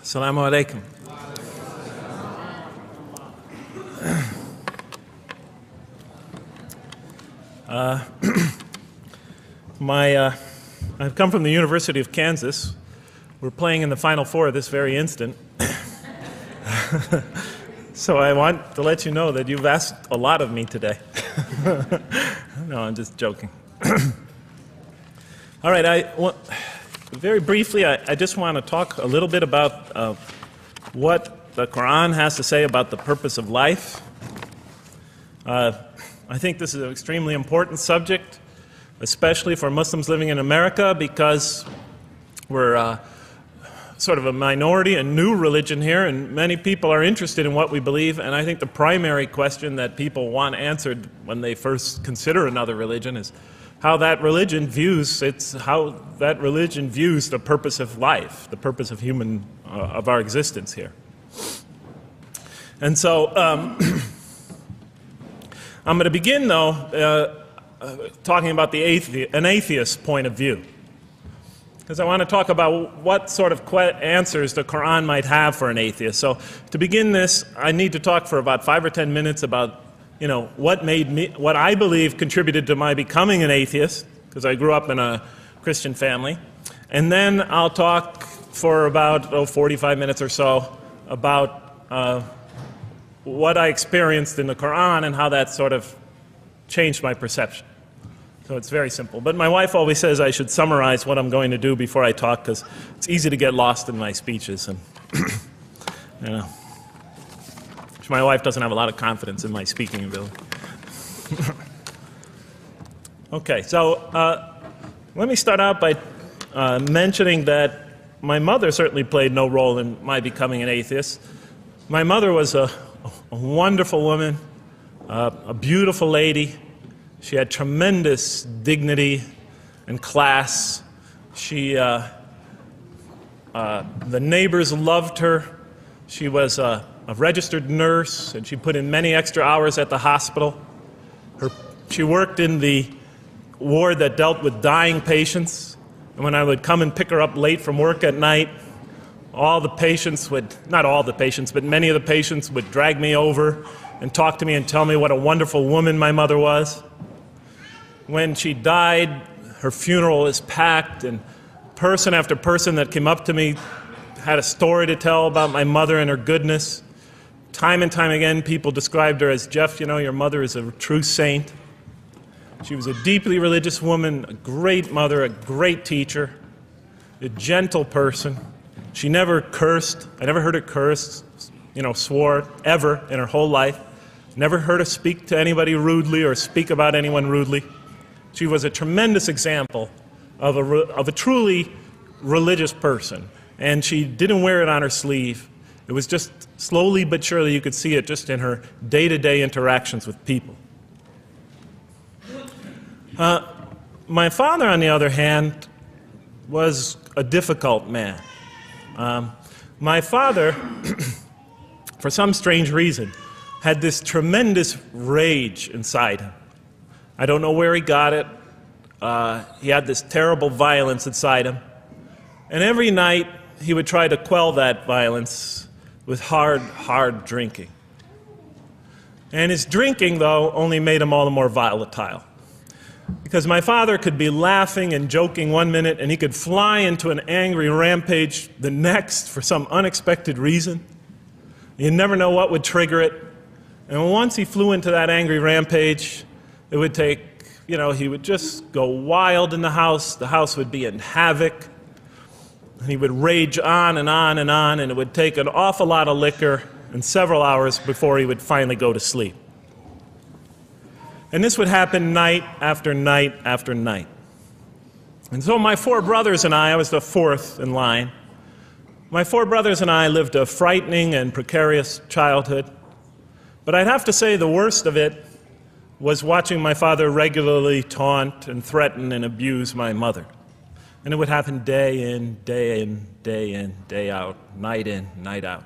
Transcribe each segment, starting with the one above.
Assalamu alaikum. I've come from the University of Kansas. We're playing in the Final Four this very instant. So I want to let you know that you've asked a lot of me today. No, I'm just joking. All right, very briefly, I just want to talk a little bit about what the Quran has to say about the purpose of life. I think this is an extremely important subject, especially for Muslims living in America, because we're sort of a minority, a new religion here, and many people are interested in what we believe. And I think the primary question that people want answered when they first consider another religion is how that religion views the purpose of life, the purpose of of our existence here. And so I'm going to begin, though, talking about an atheist point of view, because I want to talk about what sort of answers the Quran might have for an atheist. So to begin this, I need to talk for about 5 or 10 minutes about what I believe contributed to my becoming an atheist, because I grew up in a Christian family. And then I'll talk for about 45 minutes or so about what I experienced in the Quran and how that sort of changed my perception. So it's very simple. But my wife always says I should summarize what I'm going to do before I talk, because it's easy to get lost in my speeches. And my wife doesn't have a lot of confidence in my speaking ability. Okay, so let me start out by mentioning that my mother certainly played no role in my becoming an atheist. My mother was a wonderful woman, a beautiful lady. She had tremendous dignity and class. The neighbors loved her. She was a registered nurse, and she put in many extra hours at the hospital. She worked in the ward that dealt with dying patients, and when I would come and pick her up late from work at night, not all the patients, but many of the patients would drag me over and talk to me and tell me what a wonderful woman my mother was. When she died, her funeral was packed, and person after person that came up to me had a story to tell about my mother and her goodness. Time and time again, people described her as, "Jeff, your mother is a true saint." She was a deeply religious woman, a great mother, a great teacher, a gentle person. She never cursed. I never heard her curse, swore, ever in her whole life. Never heard her speak to anybody rudely or speak about anyone rudely. She was a tremendous example of a truly religious person, and she didn't wear it on her sleeve. It was just slowly but surely you could see it just in her day-to-day interactions with people. My father, on the other hand, was a difficult man. My father, for some strange reason, had this tremendous rage inside him. I don't know where he got it. He had this terrible violence inside him. And every night he would try to quell that violence with hard drinking. And his drinking, though, only made him all the more volatile. Because my father could be laughing and joking one minute, and he could fly into an angry rampage the next for some unexpected reason. You never know what would trigger it. And once he flew into that angry rampage, it would take, he would just go wild in the house would be in havoc, and he would rage on and on and on, and it would take an awful lot of liquor and several hours before he would finally go to sleep. And this would happen night after night after night. And so my 4 brothers and I was the 4th in line. My 4 brothers and I lived a frightening and precarious childhood. But I'd have to say the worst of it was watching my father regularly taunt and threaten and abuse my mother. And it would happen day in, day in, day in, day out, night in, night out.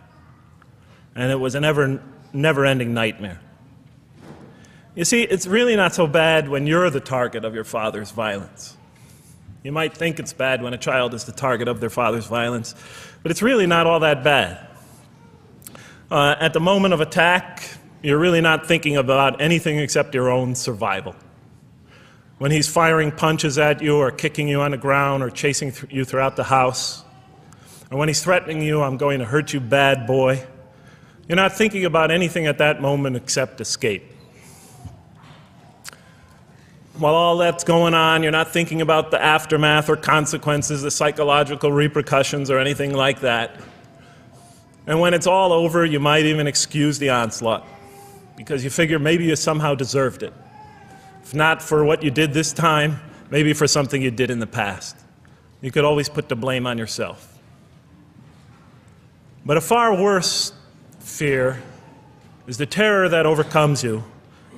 And it was a never-ending nightmare. You see, it's really not so bad when you're the target of your father's violence. You might think it's bad when a child is the target of their father's violence, but it's really not all that bad. At the moment of attack, you're really not thinking about anything except your own survival. When he's firing punches at you or kicking you on the ground or chasing you throughout the house, or when he's threatening you, "I'm going to hurt you, bad boy," you're not thinking about anything at that moment except escape. While all that's going on, you're not thinking about the aftermath or consequences, the psychological repercussions or anything like that. And when it's all over, you might even excuse the onslaught because you figure maybe you somehow deserved it. If not for what you did this time, maybe for something you did in the past. You could always put the blame on yourself. But a far worse fear is the terror that overcomes you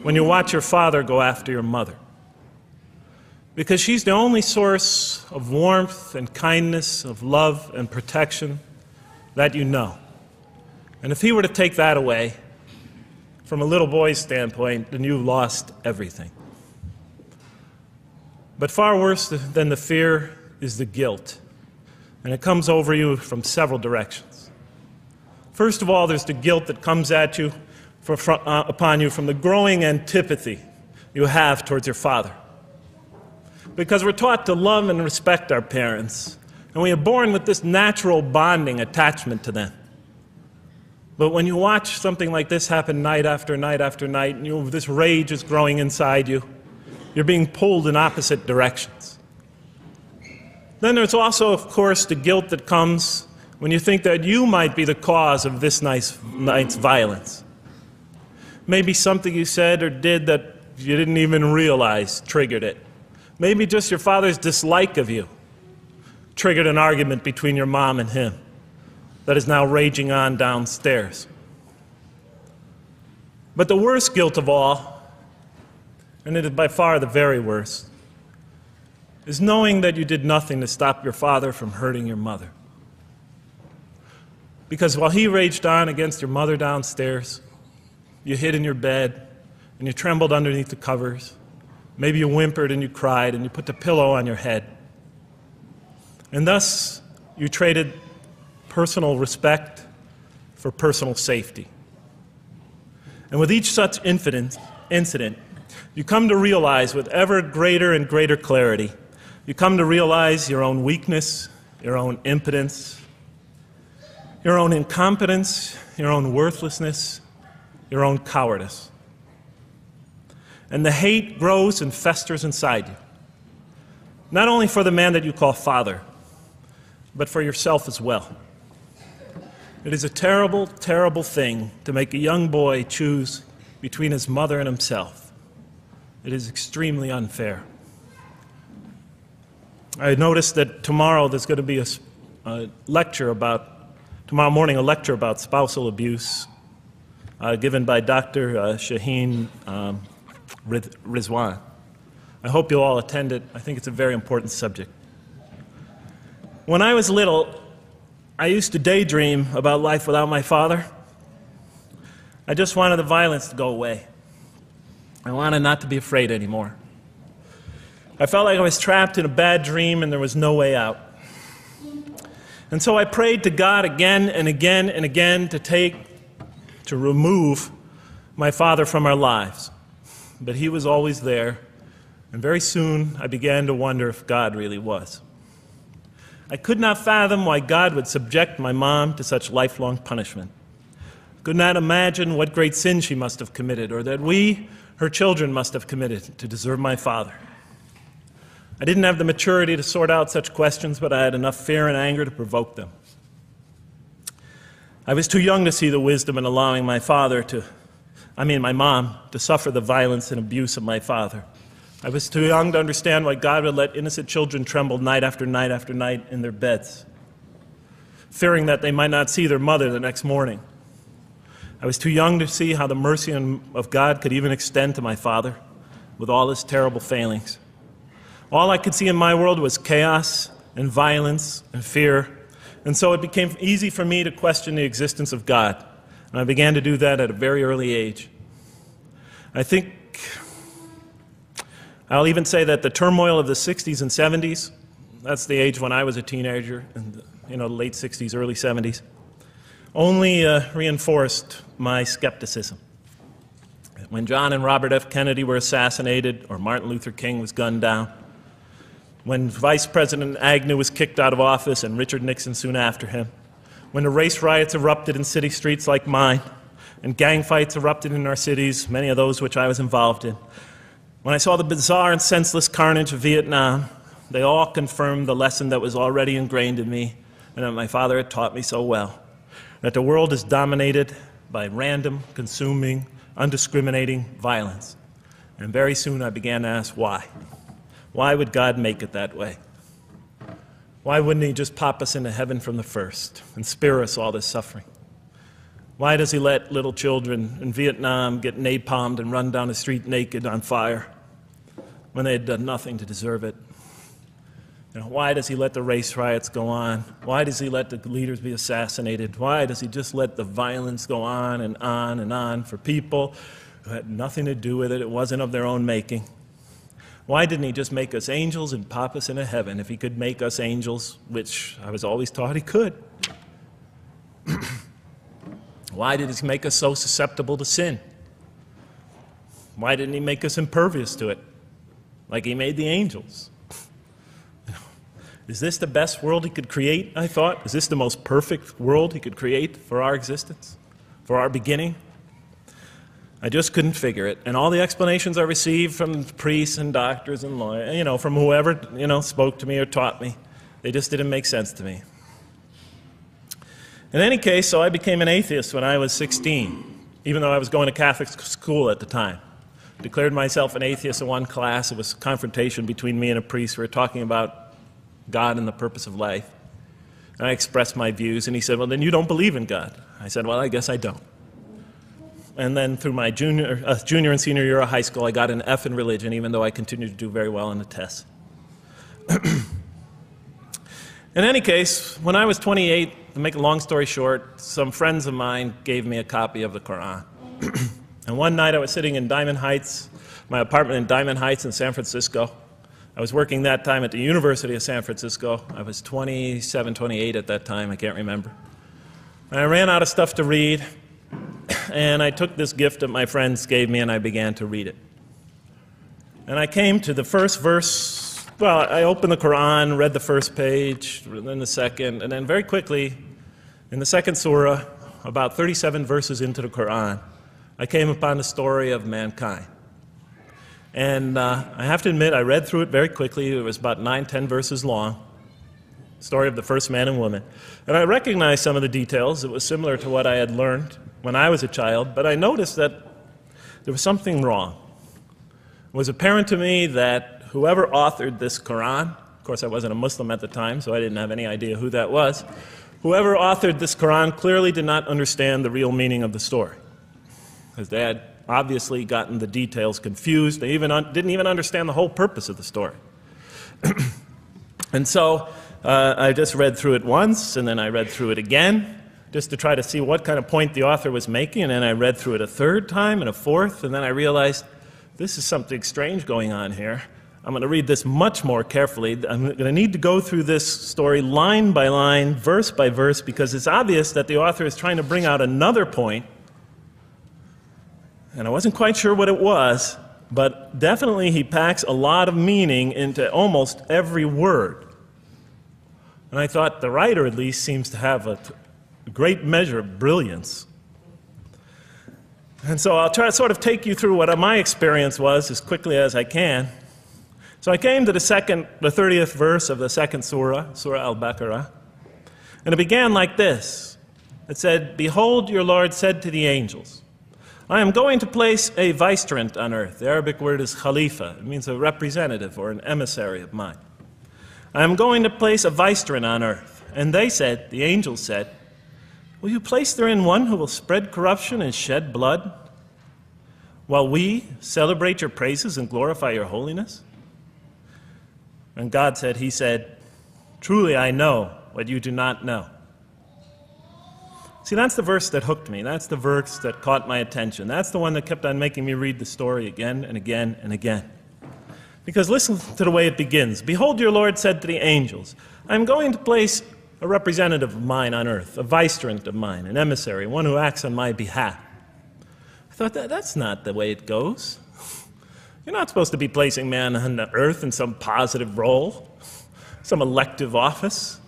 when you watch your father go after your mother. Because she's the only source of warmth and kindness, of love and protection that you know. And if he were to take that away, from a little boy's standpoint, then you've lost everything. But far worse than the fear is the guilt. And it comes over you from several directions. First of all, there's the guilt that comes at you upon you from the growing antipathy you have towards your father. Because we're taught to love and respect our parents, and we are born with this natural bonding attachment to them. But when you watch something like this happen night after night after night, and this rage is growing inside you, you're being pulled in opposite directions. Then there's also, of course, the guilt that comes when you think that you might be the cause of this night's violence. Maybe something you said or did that you didn't even realize triggered it. Maybe just your father's dislike of you triggered an argument between your mom and him that is now raging on downstairs. But the worst guilt of all, and it is by far the very worst, is knowing that you did nothing to stop your father from hurting your mother. Because while he raged on against your mother downstairs, you hid in your bed and you trembled underneath the covers. Maybe you whimpered and you cried and you put the pillow on your head. And thus, you traded personal respect for personal safety. And with each such incident, you come to realize with ever greater and greater clarity, you come to realize your own weakness, your own impotence, your own incompetence, your own worthlessness, your own cowardice. And the hate grows and festers inside you, not only for the man that you call father, but for yourself as well. It is a terrible, terrible thing to make a young boy choose between his mother and himself. It is extremely unfair. I noticed that tomorrow there's going to be tomorrow morning a lecture about spousal abuse given by Dr. Shaheen Rizwan. I hope you'll all attend it. I think it's a very important subject. When I was little, I used to daydream about life without my father. I just wanted the violence to go away. I wanted not to be afraid anymore. I felt like I was trapped in a bad dream and there was no way out. And so I prayed to God again and again and again to remove my father from our lives. But he was always there, and very soon I began to wonder if God really was. I could not fathom why God would subject my mom to such lifelong punishment. I could not imagine what great sin she must have committed, or that we, her children, must have committed to deserve my father. I didn't have the maturity to sort out such questions, but I had enough fear and anger to provoke them. I was too young to see the wisdom in allowing my mom to suffer the violence and abuse of my father. I was too young to understand why God would let innocent children tremble night after night after night in their beds, fearing that they might not see their mother the next morning. I was too young to see how the mercy of God could even extend to my father with all his terrible failings. All I could see in my world was chaos and violence and fear, and so it became easy for me to question the existence of God. And I began to do that at a very early age. I'll even say that the turmoil of the 60s and 70s that's the age when I was a teenager, in the late 60s, early 70s, only reinforced my skepticism. When John and Robert F. Kennedy were assassinated, or Martin Luther King was gunned down, when Vice President Agnew was kicked out of office and Richard Nixon soon after him, when the race riots erupted in city streets like mine, and gang fights erupted in our cities, many of those which I was involved in, when I saw the bizarre and senseless carnage of Vietnam, they all confirmed the lesson that was already ingrained in me and that my father had taught me so well, that the world is dominated by random, consuming, undiscriminating violence. And very soon I began to ask why. Why would God make it that way? Why wouldn't He just pop us into heaven from the first and spare us all this suffering? Why does He let little children in Vietnam get napalmed and run down the street naked on fire when they had done nothing to deserve it? Why does He let the race riots go on? Why does He let the leaders be assassinated? Why does He just let the violence go on and on and on for people who had nothing to do with it? It wasn't of their own making. Why didn't He just make us angels and pop us into heaven if He could make us angels, which I was always taught He could? Why did He make us so susceptible to sin? Why didn't He make us impervious to it, like He made the angels? Is this the best world He could create, I thought? Is this the most perfect world He could create for our existence, for our beginning? I just couldn't figure it. And all the explanations I received from priests and doctors and lawyers, from whoever, spoke to me or taught me, they just didn't make sense to me. In any case, so I became an atheist when I was 16, even though I was going to Catholic school at the time. Declared myself an atheist in one class. It was a confrontation between me and a priest. We were talking about God and the purpose of life. And I expressed my views, and he said, well, then you don't believe in God. I said, well, I guess I don't. And then through my junior and senior year of high school, I got an F in religion, even though I continued to do very well in the tests. In any case, when I was 28, to make a long story short, some friends of mine gave me a copy of the Quran. And one night I was sitting in Diamond Heights, my apartment in Diamond Heights in San Francisco. I was working that time at the University of San Francisco. I was 27, 28 at that time, I can't remember. And I ran out of stuff to read, and I took this gift that my friends gave me and I began to read it. And I came to the first verse. Well, I opened the Quran, read the first page, then the second, and then very quickly, in the second surah, about 37 verses into the Quran, I came upon the story of mankind. And I have to admit, I read through it very quickly. It was about 9, 10 verses long, story of the first man and woman. And I recognized some of the details. It was similar to what I had learned when I was a child, but I noticed that there was something wrong. It was apparent to me that whoever authored this Quran, of course I wasn't a Muslim at the time, so I didn't have any idea who that was, whoever authored this Quran clearly did not understand the real meaning of the story, because they had obviously gotten the details confused. They didn't even understand the whole purpose of the story. And so I just read through it once, and then I read through it again, just to try to see what kind of point the author was making, and then I read through it a third time and a fourth, and then I realized this is something strange going on here. I'm going to read this much more carefully. I'm going to need to go through this story line by line, verse by verse, because it's obvious that the author is trying to bring out another point. And I wasn't quite sure what it was, but definitely he packs a lot of meaning into almost every word. And I thought the writer at least seems to have a great measure of brilliance. And so I'll try to sort of take you through what my experience was as quickly as I can. So I came to the 30th verse of the second surah, Surah Al-Baqarah, and it began like this. It said, "Behold, your Lord said to the angels, I am going to place a vicegerent on earth." The Arabic word is khalifa. It means a representative or an emissary of mine. "I am going to place a vicegerent on earth." And they said, the angels said, "Will you place therein one who will spread corruption and shed blood, while we celebrate your praises and glorify your holiness?" And God said, He said, "Truly I know what you do not know." See, that's the verse that hooked me. That's the verse that caught my attention. That's the one that kept on making me read the story again and again and again. Because listen to the way it begins. Behold, your Lord said to the angels, I am going to place a representative of mine on earth, a vicegerent of mine, an emissary, one who acts on my behalf. I thought, that's not the way it goes. You're not supposed to be placing man on the earth in some positive role, some elective office.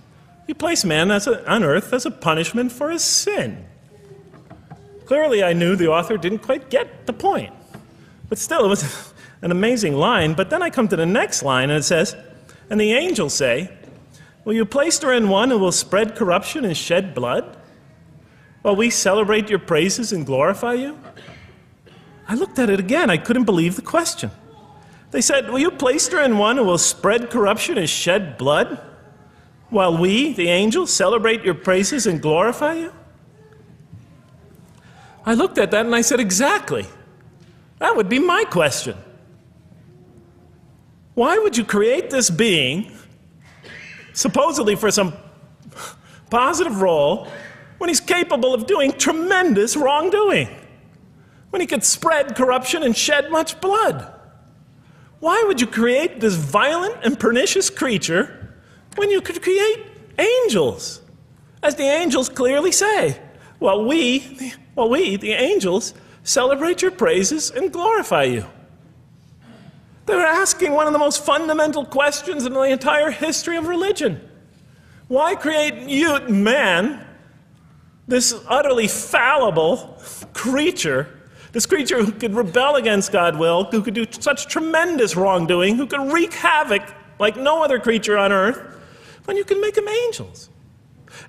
You place man on earth as a punishment for his sin. Clearly, I knew the author didn't quite get the point. But still, it was an amazing line. But then I come to the next line, and it says, and the angels say, will you place her in one who will spread corruption and shed blood, while we celebrate your praises and glorify you? I looked at it again. I couldn't believe the question. They said, will you place her in one who will spread corruption and shed blood, while we, the angels, celebrate your praises and glorify you? I looked at that and I said, exactly. That would be my question. Why would you create this being, supposedly for some positive role, when he's capable of doing tremendous wrongdoing? When he could spread corruption and shed much blood? Why would you create this violent and pernicious creature when you could create angels? As the angels clearly say, well, we, the angels, celebrate your praises and glorify you. They were asking one of the most fundamental questions in the entire history of religion. Why create you, man, this utterly fallible creature, this creature who could rebel against God's will, who could do such tremendous wrongdoing, who could wreak havoc like no other creature on earth, when you can make them angels?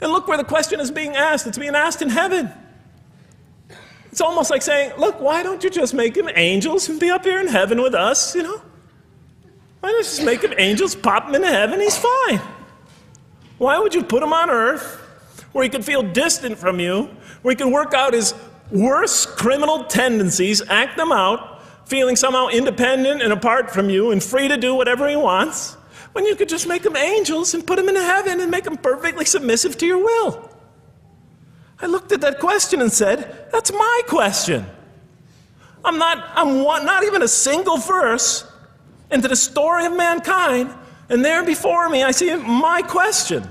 And look where the question is being asked. It's being asked in heaven. It's almost like saying, look, why don't you just make them angels and be up here in heaven with us, you know? Why don't you just make him angels, pop him into heaven, he's fine. Why would you put him on earth where he could feel distant from you, where he can work out his worst criminal tendencies, act them out, feeling somehow independent and apart from you and free to do whatever he wants, when you could just make them angels and put them into heaven and make them perfectly submissive to your will? I looked at that question and said, that's my question. I'm not even a single verse into the story of mankind, and there before me I see my question.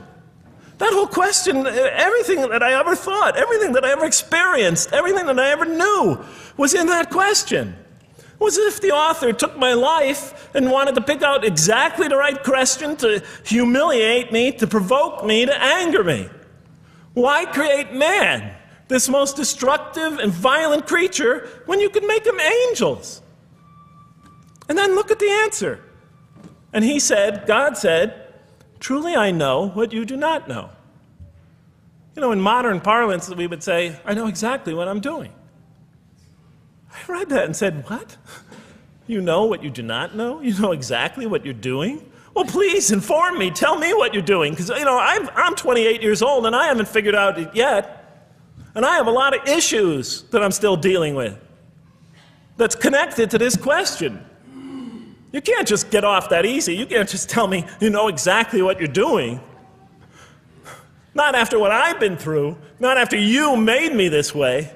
That whole question, everything that I ever thought, everything that I ever experienced, everything that I ever knew was in that question. It was as if the author took my life and wanted to pick out exactly the right question to humiliate me, to provoke me, to anger me. Why create man, this most destructive and violent creature, when you could make them angels? And then look at the answer. And he said, God said, truly I know what you do not know. You know, in modern parlance, we would say, I know exactly what I'm doing. I read that and said, what? You know what you do not know? You know exactly what you're doing? Well, please inform me. Tell me what you're doing. Because, you know, I'm 28 years old and I haven't figured out it yet. And I have a lot of issues that I'm still dealing with that's connected to this question. You can't just get off that easy. You can't just tell me you know exactly what you're doing. Not after what I've been through. Not after you made me this way.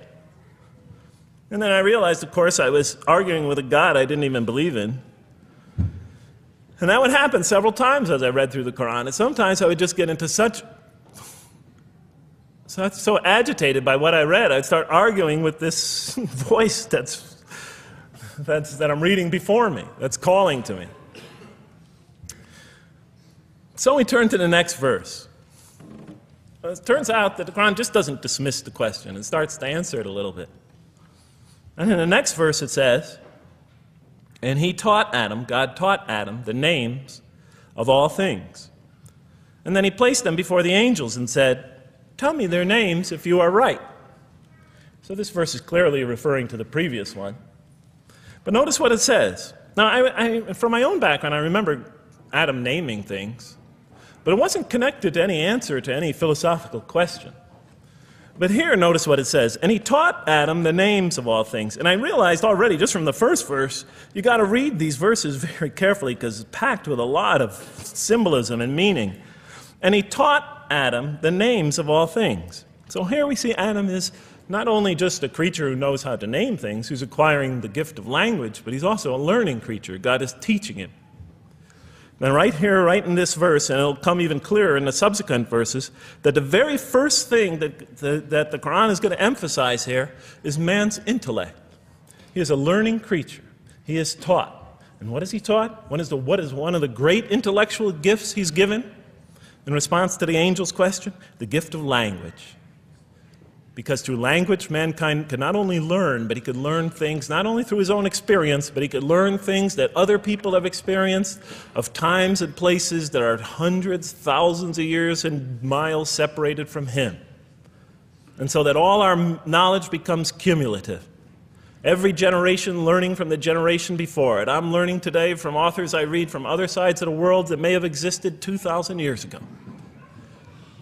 And then I realized, of course, I was arguing with a God I didn't even believe in. And that would happen several times as I read through the Quran. And sometimes I would just get into so agitated by what I read, I'd start arguing with this voice that I'm reading before me, that's calling to me. So we turn to the next verse. Well, it turns out that the Quran just doesn't dismiss the question. It starts to answer it a little bit. And in the next verse it says, and he taught Adam, God taught Adam, the names of all things. And then he placed them before the angels and said, tell me their names if you are right. So this verse is clearly referring to the previous one. But notice what it says. Now, from my own background, I remember Adam naming things, but it wasn't connected to any answer to any philosophical question. But here, notice what it says. And he taught Adam the names of all things. And I realized already, just from the first verse, you got to read these verses very carefully because it's packed with a lot of symbolism and meaning. And he taught Adam the names of all things. So here we see Adam is not only just a creature who knows how to name things, who's acquiring the gift of language, but he's also a learning creature. God is teaching him. And right here, right in this verse, and it'll come even clearer in the subsequent verses, that the very first thing that the Quran is going to emphasize here is man's intellect. He is a learning creature. He is taught. And what is he taught? What is one of the great intellectual gifts he's given in response to the angel's question? The gift of language. Because through language, mankind could not only learn, but he could learn things not only through his own experience, but he could learn things that other people have experienced of times and places that are hundreds, thousands of years and miles separated from him. And so that all our knowledge becomes cumulative. Every generation learning from the generation before it. I'm learning today from authors I read from other sides of the world that may have existed 2,000 years ago.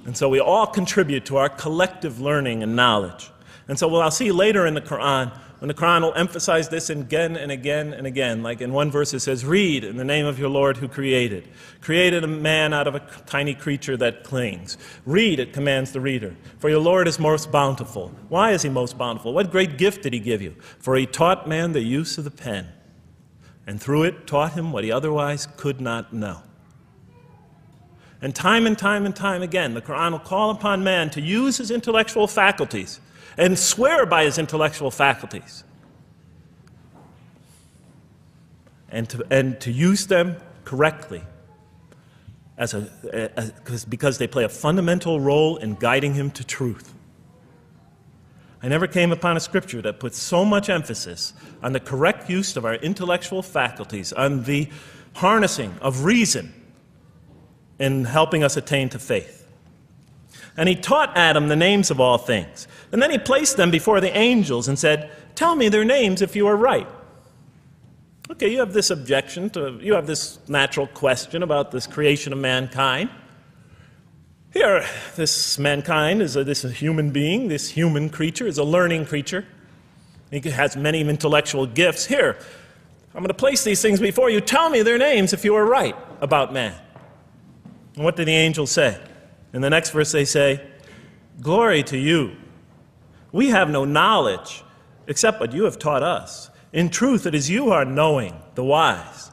And so we all contribute to our collective learning and knowledge. And so I'll see later in the Quran, when the Quran will emphasize this again and again and again. Like in one verse it says, read in the name of your Lord who created. Created a man out of a tiny creature that clings. Read, it commands the reader. For your Lord is most bountiful. Why is he most bountiful? What great gift did he give you? For he taught man the use of the pen. And through it taught him what he otherwise could not know. And time again, the Quran will call upon man to use his intellectual faculties and swear by his intellectual faculties and to use them correctly because they play a fundamental role in guiding him to truth. I never came upon a scripture that puts so much emphasis on the correct use of our intellectual faculties, on the harnessing of reason in helping us attain to faith. And he taught Adam the names of all things. And then he placed them before the angels and said, tell me their names if you are right. Okay, you have this objection you have this natural question about this creation of mankind. Here, this mankind is this human being, this human creature is a learning creature. He has many intellectual gifts. Here, I'm going to place these things before you. Tell me their names if you are right about man. And what did the angels say? In the next verse they say, glory to you. We have no knowledge except what you have taught us. In truth, it is you who are knowing, the wise.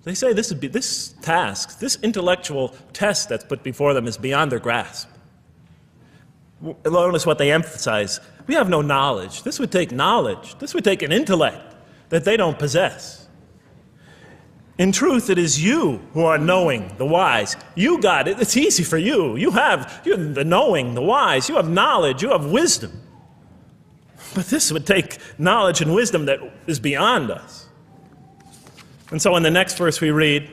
They say this task, this intellectual test that's put before them is beyond their grasp. Notice what they emphasize. We have no knowledge. This would take knowledge. This would take an intellect that they don't possess. In truth, it is you who are knowing, the wise. You got it. It's easy for you. You have the knowing, the wise. You have knowledge. You have wisdom. But this would take knowledge and wisdom that is beyond us. And so in the next verse we read,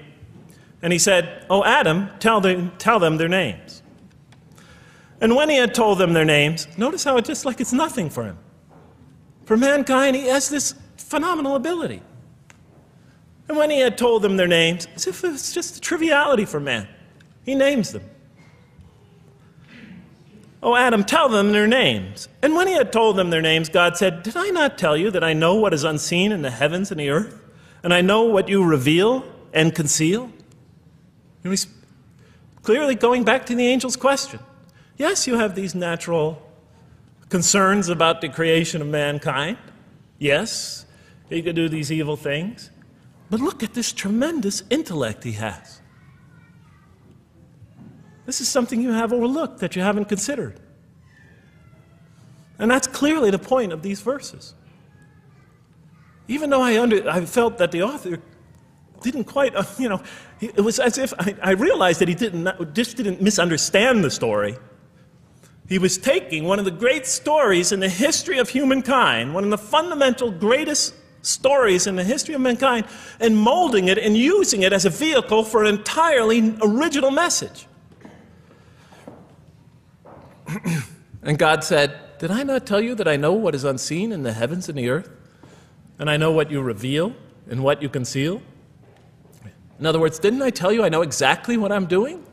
and he said, "O Adam, tell them their names." And when he had told them their names, notice how it's just like it's nothing for him. For mankind, he has this phenomenal ability. And when he had told them their names, as if it's just a triviality for man, he names them. "O Adam, tell them their names." And when he had told them their names, God said, "Did I not tell you that I know what is unseen in the heavens and the earth? And I know what you reveal and conceal?" And he's clearly going back to the angel's question. Yes, you have these natural concerns about the creation of mankind. Yes, he could do these evil things. But look at this tremendous intellect he has. This is something you have overlooked, that you haven't considered. And that's clearly the point of these verses. Even though I felt that the author didn't quite, it was as if I realized that he just didn't misunderstand the story. He was taking one of the great stories in the history of humankind, one of the fundamental greatest stories in the history of mankind, and molding it and using it as a vehicle for an entirely original message. And God said, "Did I not tell you that I know what is unseen in the heavens and the earth? And I know what you reveal and what you conceal?" In other words, didn't I tell you I know exactly what I'm doing?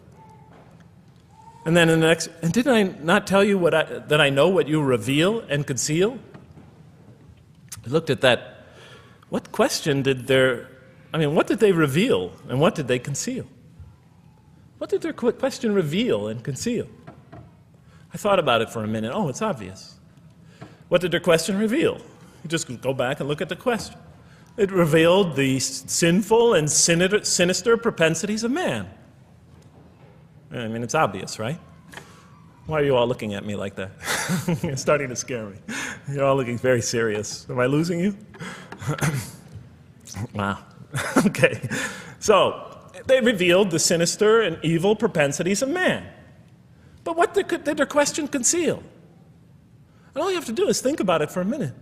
And then in the next, and didn't I not tell you that I know what you reveal and conceal? I looked at that. What question what did they reveal and what did they conceal? What did their question reveal and conceal? I thought about it for a minute. Oh, it's obvious. What did their question reveal? You just go back and look at the question. It revealed the sinful and sinister propensities of man. I mean, it's obvious, right? Why are you all looking at me like that? You're starting to scare me. You're all looking very serious. Am I losing you? Wow. Okay. So, they revealed the sinister and evil propensities of man. But what did their question conceal? And all you have to do is think about it for a minute.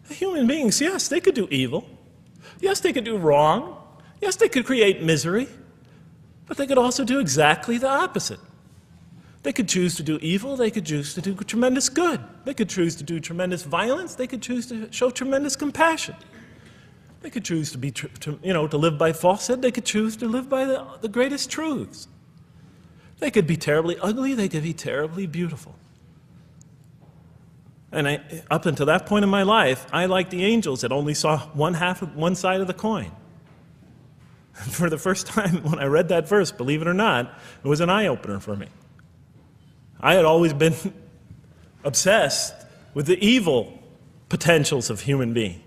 Human beings, yes, they could do evil. Yes, they could do wrong. Yes, they could create misery. But they could also do exactly the opposite. They could choose to do evil. They could choose to do tremendous good. They could choose to do tremendous violence. They could choose to show tremendous compassion. They could choose to be, to live by falsehood. They could choose to live by the greatest truths. They could be terribly ugly. They could be terribly beautiful. And up until that point in my life, I, like the angels, that only saw one side of the coin. For the first time when I read that verse, believe it or not, it was an eye-opener for me. I had always been obsessed with the evil potentials of human beings.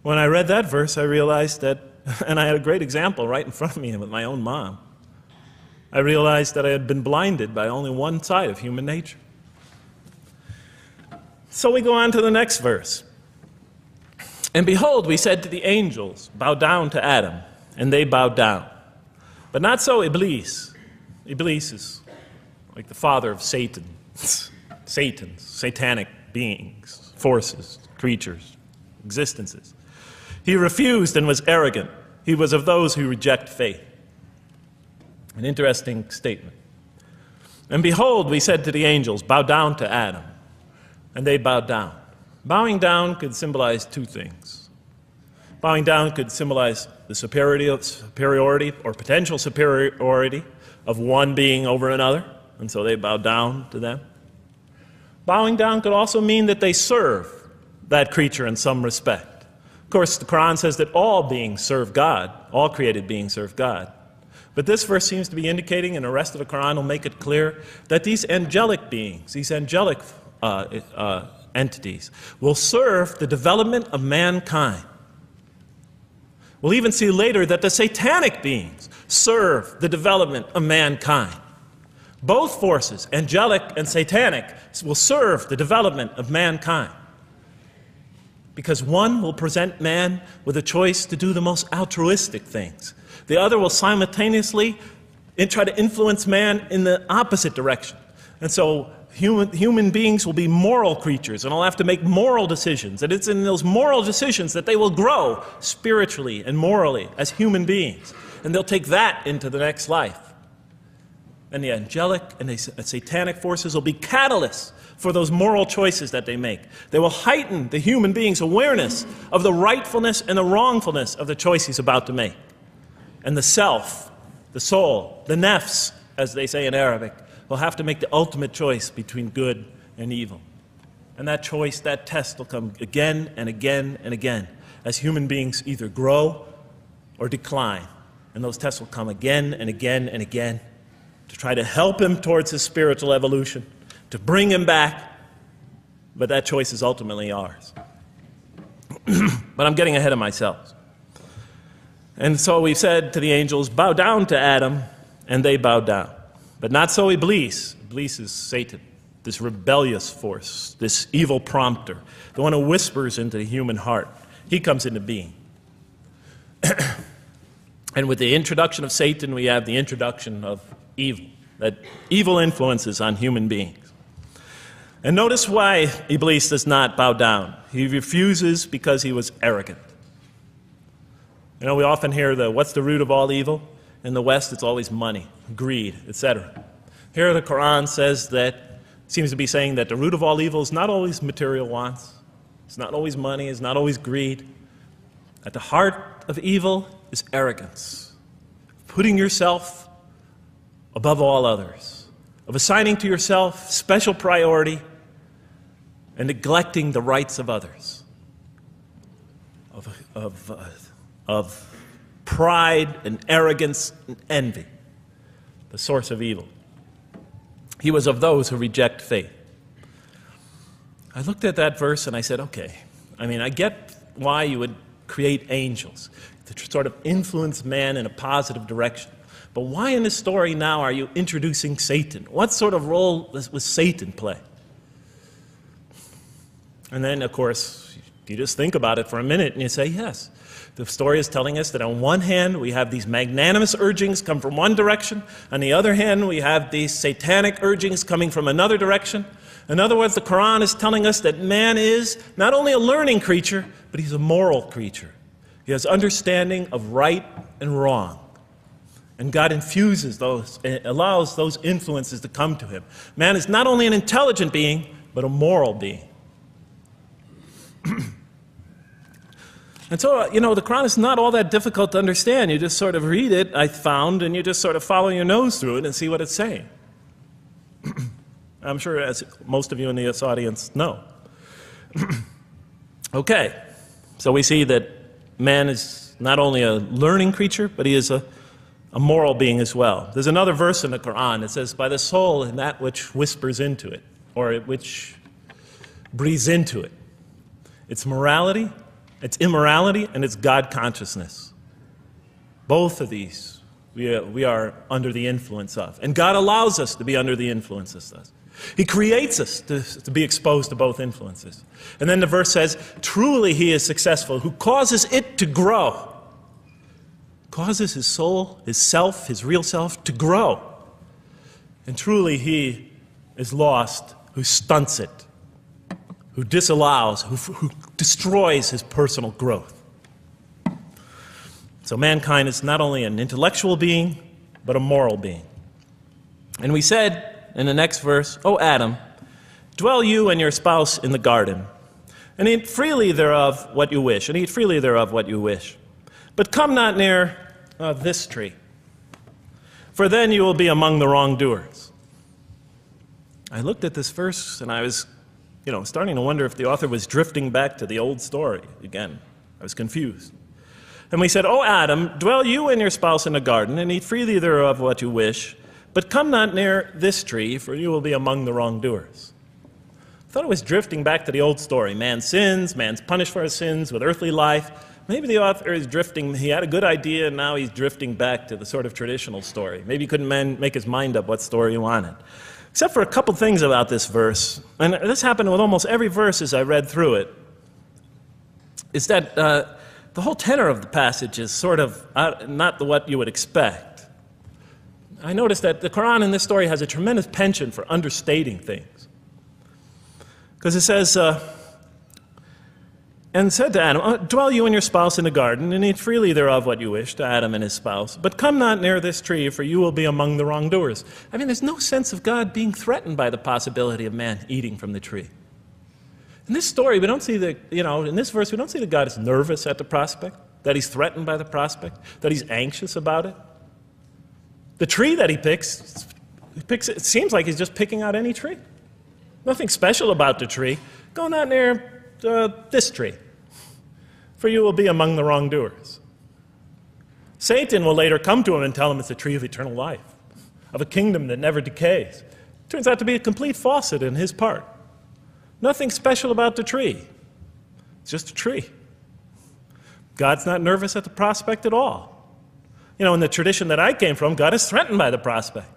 When I read that verse, I realized that, and I had a great example right in front of me with my own mom, I realized that I had been blinded by only one side of human nature. So we go on to the next verse. And behold, we said to the angels, bow down to Adam, and they bowed down. But not so Iblis. Iblis is like the father of Satan. Satans, satanic beings, forces, creatures, existences. He refused and was arrogant. He was of those who reject faith. An interesting statement. And behold, we said to the angels, bow down to Adam. And they bowed down. Bowing down could symbolize two things. Bowing down could symbolize the superiority or potential superiority of one being over another, and so they bowed down to them. Bowing down could also mean that they serve that creature in some respect. Of course, the Quran says that all beings serve God, all created beings serve God. But this verse seems to be indicating, and the rest of the Quran will make it clear, that these angelic beings, these angelic entities, will serve the development of mankind. We'll even see later that the satanic beings serve the development of mankind. Both forces, angelic and satanic, will serve the development of mankind. Because one will present man with a choice to do the most altruistic things. The other will simultaneously try to influence man in the opposite direction. And so human beings will be moral creatures, and they'll have to make moral decisions. And it's in those moral decisions that they will grow spiritually and morally as human beings. And they'll take that into the next life. And the angelic and the satanic forces will be catalysts for those moral choices that they make. They will heighten the human being's awareness of the rightfulness and the wrongfulness of the choice he's about to make. And the self, the soul, the nafs, as they say in Arabic, will have to make the ultimate choice between good and evil. And that choice, that test will come again and again and again as human beings either grow or decline. And those tests will come again and again and again to try to help him towards his spiritual evolution, to bring him back. But that choice is ultimately ours. But I'm getting ahead of myself. And so we said to the angels, bow down to Adam, and they bowed down. But not so Iblis. Iblis is Satan, this rebellious force, this evil prompter, the one who whispers into the human heart. He comes into being. And with the introduction of Satan, we have the introduction of evil, that evil influences on human beings. And notice why Iblis does not bow down. He refuses because he was arrogant. You know, we often hear what's the root of all evil? In the West, it's always money, greed, etc. Here the Quran says that, seems to be saying that the root of all evil is not always material wants. It's not always money, it's not always greed. At the heart of evil is arrogance. Putting yourself above all others. Of assigning to yourself special priority and neglecting the rights of others. Of pride and arrogance and envy, the source of evil. He was of those who reject faith. I looked at that verse and I said, okay, I mean, I get why you would create angels, to sort of influence man in a positive direction. But why in this story now are you introducing Satan? What sort of role was Satan play? And then, of course, you just think about it for a minute and you say, yes. The story is telling us that on one hand, we have these magnanimous urgings come from one direction. On the other hand, we have these satanic urgings coming from another direction. In other words, the Quran is telling us that man is not only a learning creature, but he's a moral creature. He has understanding of right and wrong. And God infuses those, allows those influences to come to him. Man is not only an intelligent being, but a moral being. And so, the Quran is not all that difficult to understand. You just sort of read it, I found, and you just sort of follow your nose through it and see what it's saying. I'm sure, as most of you in this audience know. Okay, so we see that man is not only a learning creature, but he is a moral being as well. There's another verse in the Quran that says, by the soul and that which whispers into it, or which breathes into it. It's morality, it's immorality, and it's God consciousness. Both of these we are under the influence of. And God allows us to be under the influences of. He creates us to be exposed to both influences. And then the verse says, truly he is successful, who causes it to grow. Causes his soul, his self, his real self to grow. And truly he is lost, who stunts it, who disallows, who destroys his personal growth. So mankind is not only an intellectual being, but a moral being. And we said in the next verse, O Adam, dwell you and your spouse in the garden, and eat freely thereof what you wish, and eat freely thereof what you wish. But come not near this tree, for then you will be among the wrongdoers. I looked at this verse and I was starting to wonder if the author was drifting back to the old story again. I was confused. And we said, O Adam, dwell you and your spouse in the garden, and eat freely thereof what you wish, but come not near this tree, for you will be among the wrongdoers. I thought it was drifting back to the old story. Man sins, man's punished for his sins with earthly life. Maybe the author is drifting, he had a good idea, and now he's drifting back to the sort of traditional story. Maybe he couldn't make his mind up what story he wanted. Except for a couple things about this verse, and this happened with almost every verse as I read through it, is that the whole tenor of the passage is sort of not what you would expect. I noticed that the Quran in this story has a tremendous penchant for understating things. Because it says, and said to Adam, dwell you and your spouse in the garden, and eat freely thereof what you wish, to Adam and his spouse. But come not near this tree, for you will be among the wrongdoers. I mean, there's no sense of God being threatened by the possibility of man eating from the tree. In this story, we don't see in this verse, we don't see that God is nervous at the prospect, that he's threatened by the prospect, that he's anxious about it. The tree that he picks, it seems like he's just picking out any tree. Nothing special about the tree. Go not near this tree, for you will be among the wrongdoers. Satan will later come to him and tell him it's a tree of eternal life, of a kingdom that never decays. Turns out to be a complete falsehood in his part. Nothing special about the tree. It's just a tree. God's not nervous at the prospect at all. In the tradition that I came from, God is threatened by the prospect.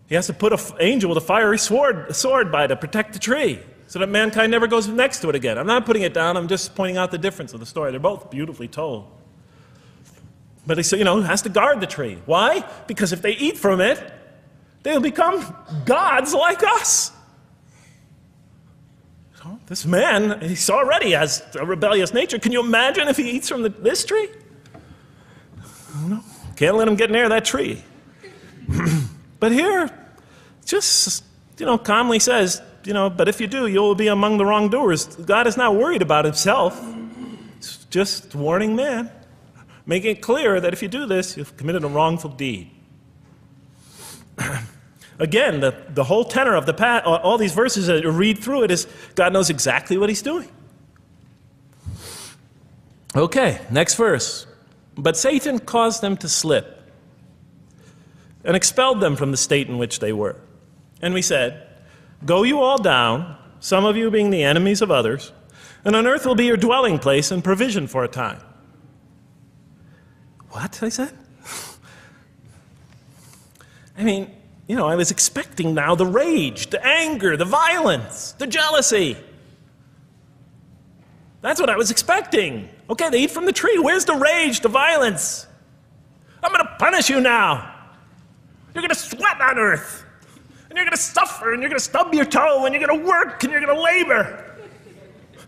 He has to put an angel with a fiery sword by to protect the tree, so that mankind never goes next to it again. I'm not putting it down, I'm just pointing out the difference of the story. They're both beautifully told. But he has to guard the tree. Why? Because if they eat from it, they'll become gods like us. So this man, he already has a rebellious nature. Can you imagine if he eats from this tree? Can't let him get near that tree. But here, just, calmly says, but if you do, you will be among the wrongdoers. God is not worried about himself. It's just warning man, making it clear that if you do this, you've committed a wrongful deed. Again, the whole tenor of all these verses that you read through it is God knows exactly what he's doing. Okay, next verse. But Satan caused them to slip and expelled them from the state in which they were. And we said, go you all down, some of you being the enemies of others, and on earth will be your dwelling place and provision for a time. What? I said. I mean, you know, I was expecting now the rage, the anger, the violence, the jealousy. That's what I was expecting. Okay, they eat from the tree. Where's the rage, the violence? I'm going to punish you now. You're going to sweat on earth. And you're going to suffer, and you're going to stub your toe, and you're going to work, and you're going to labor.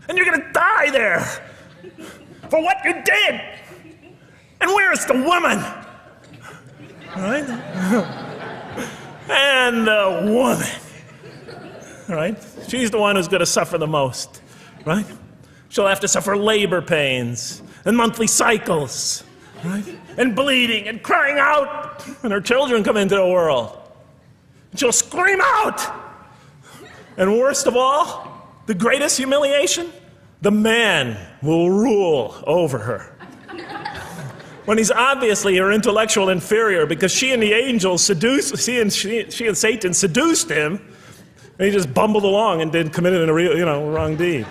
And you're going to die there for what you did. And where's the woman? All right? And the woman. All right? She's the one who's going to suffer the most. Right? She'll have to suffer labor pains and monthly cycles. Right? And bleeding and crying out when her children come into the world. And she'll scream out. And worst of all, the greatest humiliation, the man will rule over her. When he's obviously her intellectual inferior because she and the angels she and Satan seduced him, and he just bumbled along and committed a real, wrong deed.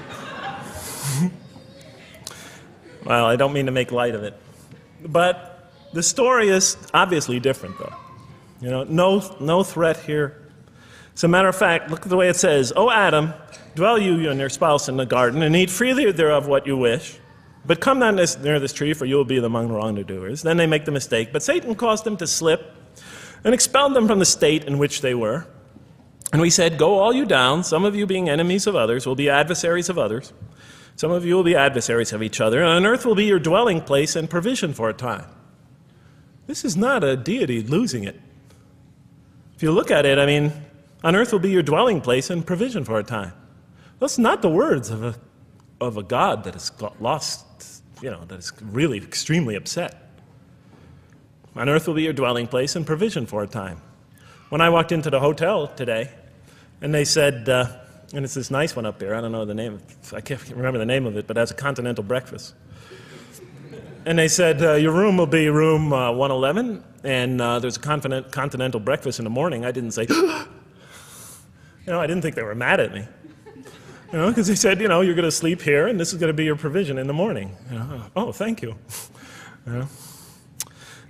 Well, I don't mean to make light of it. But the story is obviously different, though. You know, no threat here. As a matter of fact, look at the way it says, "O Adam, dwell you and your spouse in the garden, and eat freely thereof what you wish. But come not near this tree, for you will be among the wrongdoers." Then they make the mistake. But Satan caused them to slip and expelled them from the state in which they were. And we said, "Go all you down, some of you being enemies of others, will be adversaries of others. Some of you will be adversaries of each other, and on earth will be your dwelling place and provision for a time." This is not a deity losing it. If you look at it, I mean, on earth will be your dwelling place and provision for a time. That's not the words of a God that has got lost, that is really extremely upset. On earth will be your dwelling place and provision for a time. When I walked into the hotel today, and they said, and it's this nice one up here, I don't know the name, I can't remember the name of it, but it has a continental breakfast. And they said, your room will be room 111, and there's a continental breakfast in the morning. I didn't say, I didn't think they were mad at me. Because they said, you're going to sleep here, and this is going to be your provision in the morning. Oh, thank you.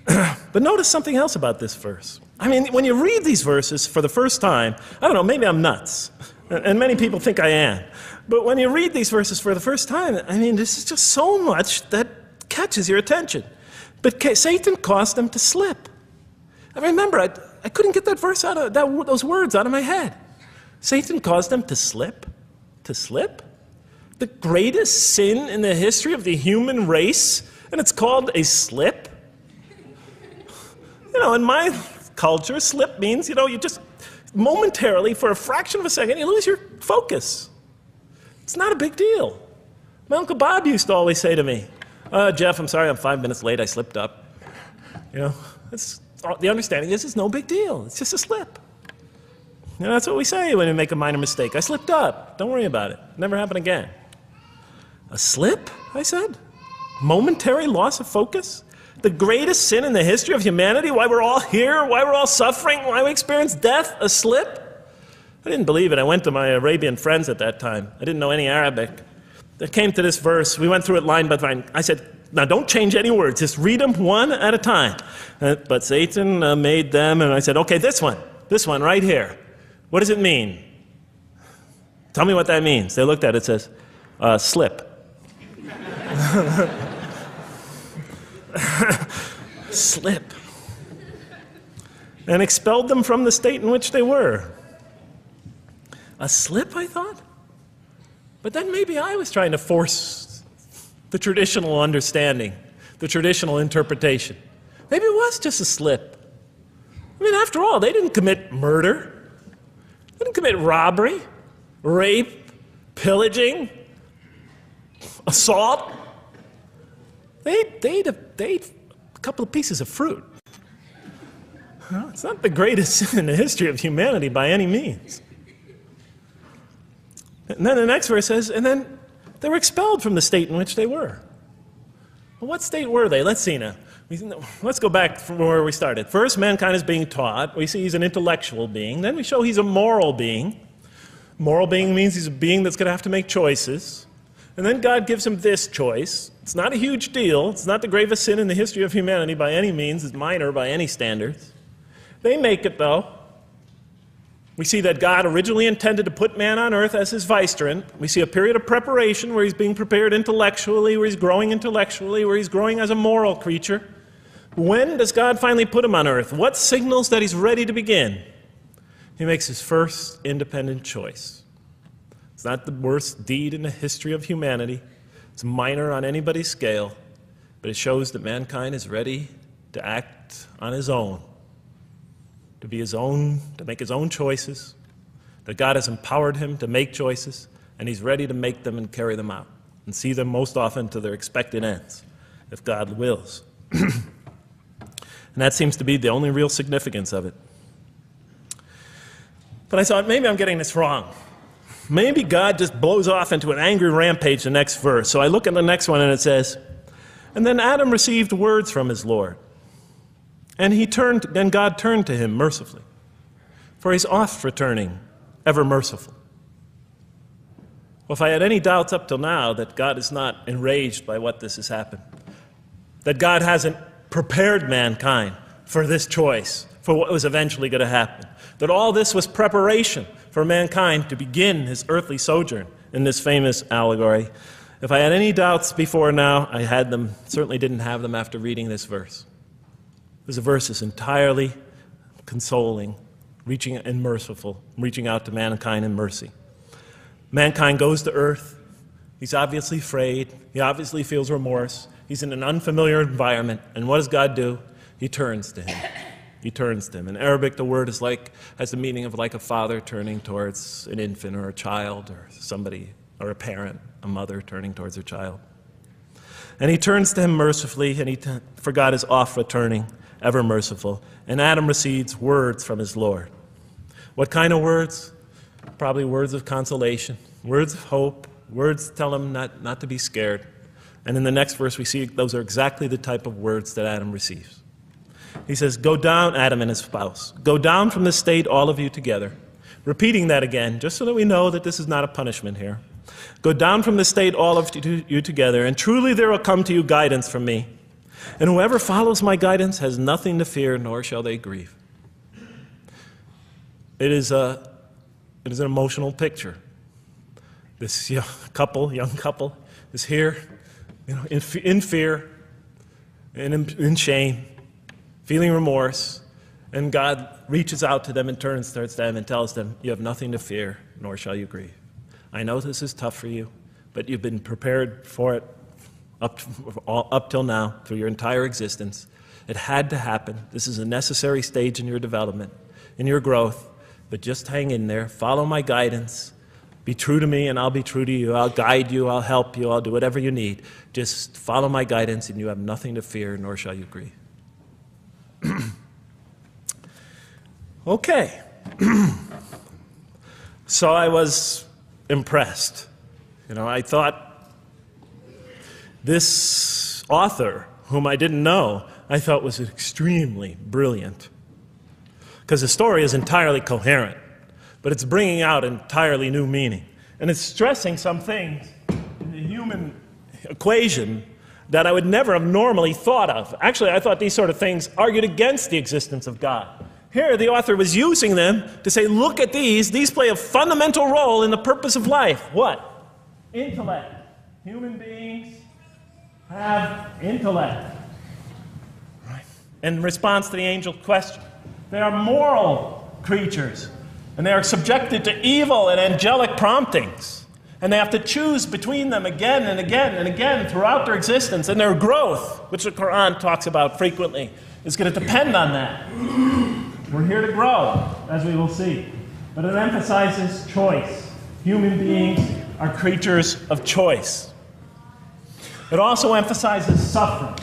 But notice something else about this verse. I mean, when you read these verses for the first time, I don't know, maybe I'm nuts, and many people think I am. But when you read these verses for the first time, I mean, this is just so much that catches your attention. But Satan caused them to slip. I remember, I couldn't get that verse out of those words out of my head. Satan caused them to slip. To slip? The greatest sin in the history of the human race, and it's called a slip? In my culture, slip means, you just momentarily, for a fraction of a second, you lose your focus. It's not a big deal. My Uncle Bob used to always say to me, Jeff, I'm sorry I'm 5 minutes late, I slipped up. The understanding is it's no big deal. It's just a slip. That's what we say when we make a minor mistake. I slipped up. Don't worry about it. Never happen again. A slip, I said? Momentary loss of focus? The greatest sin in the history of humanity? Why we're all here? Why we're all suffering? Why we experience death? A slip? I didn't believe it. I went to my Arabian friends at that time. I didn't know any Arabic. They came to this verse. We went through it line by line. I said, now don't change any words. Just read them one at a time. But Satan made them, and I said, okay, this one right here. What does it mean? Tell me what that means. They looked at it. It says, slip. Slip. And expelled them from the state in which they were. A slip, I thought? But then maybe I was trying to force the traditional understanding, the traditional interpretation. Maybe it was just a slip. I mean, after all, they didn't commit murder. They didn't commit robbery, rape, pillaging, assault. They ate a couple of pieces of fruit. It's not the greatest sin in the history of humanity by any means. And then the next verse says, and then they were expelled from the state in which they were. Well, what state were they? Let's see now. Let's go back from where we started. First, mankind is being taught. We see he's an intellectual being. Then we show he's a moral being. Moral being means he's a being that's going to have to make choices. And then God gives him this choice. It's not a huge deal. It's not the gravest sin in the history of humanity by any means. It's minor by any standards. They make it, though. We see that God originally intended to put man on earth as his vicegerent. We see a period of preparation where he's being prepared intellectually, where he's growing intellectually, where he's growing as a moral creature. When does God finally put him on earth? What signals that he's ready to begin? He makes his first independent choice. It's not the worst deed in the history of humanity. It's minor on anybody's scale, but it shows that mankind is ready to act on his own, to be his own, to make his own choices, that God has empowered him to make choices, and he's ready to make them and carry them out, and see them most often to their expected ends, if God wills. And that seems to be the only real significance of it. But I thought, maybe I'm getting this wrong. Maybe God just blows off into an angry rampage the next verse. So I look at the next one and it says, and then Adam received words from his Lord. And God turned to him mercifully. For he's oft returning, ever merciful. Well, if I had any doubts up till now that God is not enraged by what this has happened, that God hasn't prepared mankind for this choice, for what was eventually going to happen, that all this was preparation for mankind to begin his earthly sojourn in this famous allegory. If I had any doubts before now, I had them, certainly didn't have them after reading this verse. This verse is entirely consoling, reaching and merciful, reaching out to mankind in mercy. Mankind goes to earth. He's obviously afraid. He obviously feels remorse. He's in an unfamiliar environment. And what does God do? He turns to him. He turns to him. In Arabic, the word has the meaning of like a father turning towards an infant or a child or somebody, or a parent, a mother turning towards her child. And he turns to him mercifully, and for God is oft returning, ever merciful. And Adam receives words from his Lord. What kind of words? Probably words of consolation, words of hope, words tell him not to be scared. And in the next verse, we see those are exactly the type of words that Adam receives. He says, go down, Adam and his spouse. Go down from the state, all of you together. Repeating that again, just so that we know that this is not a punishment here. Go down from the state, all of you together, and truly there will come to you guidance from me. And whoever follows my guidance has nothing to fear, nor shall they grieve. It is an emotional picture. This young couple is here, in fear and in shame, feeling remorse, and God reaches out to them and turns towards them and tells them, you have nothing to fear, nor shall you grieve. I know this is tough for you, but you've been prepared for it up till now, through your entire existence. It had to happen. This is a necessary stage in your development, in your growth, but just hang in there, follow my guidance, be true to me and I'll be true to you, I'll guide you, I'll help you, I'll do whatever you need. Just follow my guidance and you have nothing to fear, nor shall you grieve. Okay. So I was impressed. I thought this author, whom I didn't know, I thought was extremely brilliant. Because the story is entirely coherent, but it's bringing out entirely new meaning. And it's stressing some things in the human equation that I would never have normally thought of. Actually, I thought these sort of things argued against the existence of God. Here, the author was using them to say, look at these. These play a fundamental role in the purpose of life. What? Intellect. Human beings have intellect. Right? In response to the angel's question, they are moral creatures, and they are subjected to evil and angelic promptings. And they have to choose between them again and again and again throughout their existence. And their growth, which the Quran talks about frequently, is going to depend on that. We're here to grow, as we will see. But it emphasizes choice. Human beings are creatures of choice. It also emphasizes suffering.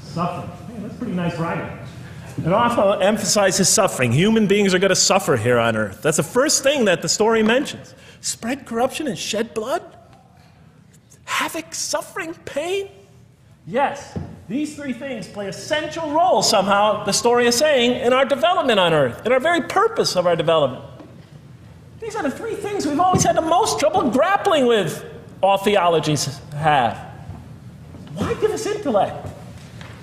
Suffering. Hey, that's pretty nice writing. It also emphasizes suffering. Human beings are going to suffer here on earth. That's the first thing that the story mentions. Spread corruption and shed blood? Havoc, suffering, pain? Yes, these three things play a central role somehow, the story is saying, in our development on earth, in our very purpose of our development. These are the three things we've always had the most trouble grappling with, all theologies have. Why give us intellect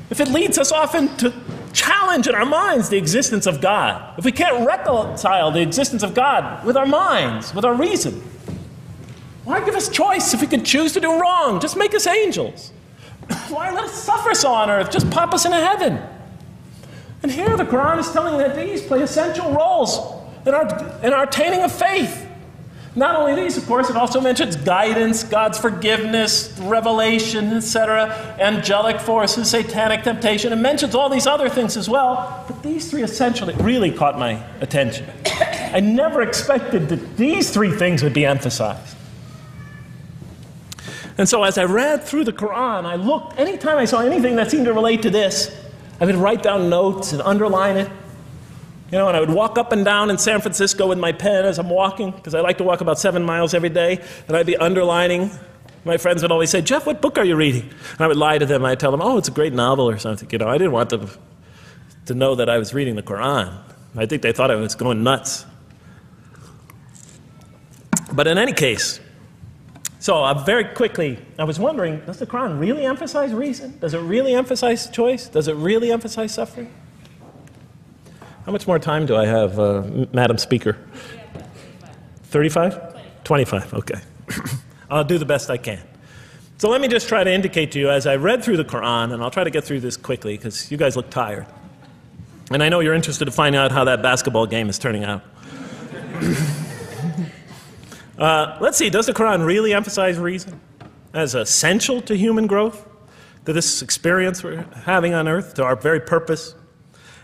if it leads us often to challenge in our minds the existence of God? If we can't reconcile the existence of God with our minds, with our reason, why give us choice if we could choose to do wrong? Just make us angels. Why let us suffer so on earth? Just pop us into heaven. And here the Quran is telling that these play essential roles in our attaining of faith. Not only these, of course, it also mentions guidance, God's forgiveness, revelation, etc., angelic forces, satanic temptation. It mentions all these other things as well. But these three essentially really caught my attention. I never expected that these three things would be emphasized. And so as I read through the Quran, I looked, anytime I saw anything that seemed to relate to this, I would write down notes and underline it. And I would walk up and down in San Francisco with my pen as I'm walking, because I like to walk about 7 miles every day, and I'd be underlining. My friends would always say, "Jeff, what book are you reading?" And I would lie to them. I'd tell them, "Oh, it's a great novel or something." I didn't want them to know that I was reading the Quran. I think they thought I was going nuts. But in any case, so very quickly, I was wondering, does the Quran really emphasize reason? Does it really emphasize choice? Does it really emphasize suffering? How much more time do I have, Madam Speaker? 35? 25, okay. I'll do the best I can. So let me just try to indicate to you, as I read through the Quran, and I'll try to get through this quickly, because you guys look tired. And I know you're interested to find out how that basketball game is turning out. Let's see, does the Quran really emphasize reason as essential to human growth, to this experience we're having on earth, to our very purpose?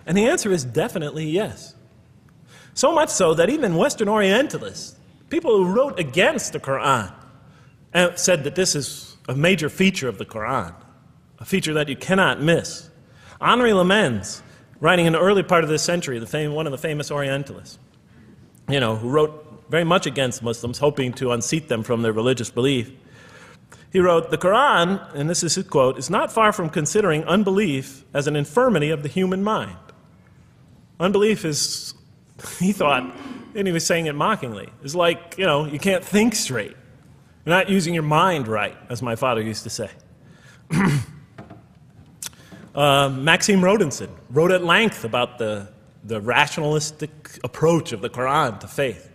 And the answer is definitely yes. So much so that even Western Orientalists, people who wrote against the Quran, said that this is a major feature of the Quran, a feature that you cannot miss. Henri Lemens, writing in the early part of this century, one of the famous Orientalists, who wrote very much against Muslims, hoping to unseat them from their religious belief. He wrote, "The Quran," and this is his quote, "is not far from considering unbelief as an infirmity of the human mind." Unbelief is, he thought, and he was saying it mockingly, is like, you can't think straight. You're not using your mind right, as my father used to say. Maxime Rodinson wrote at length about the rationalistic approach of the Quran to faith.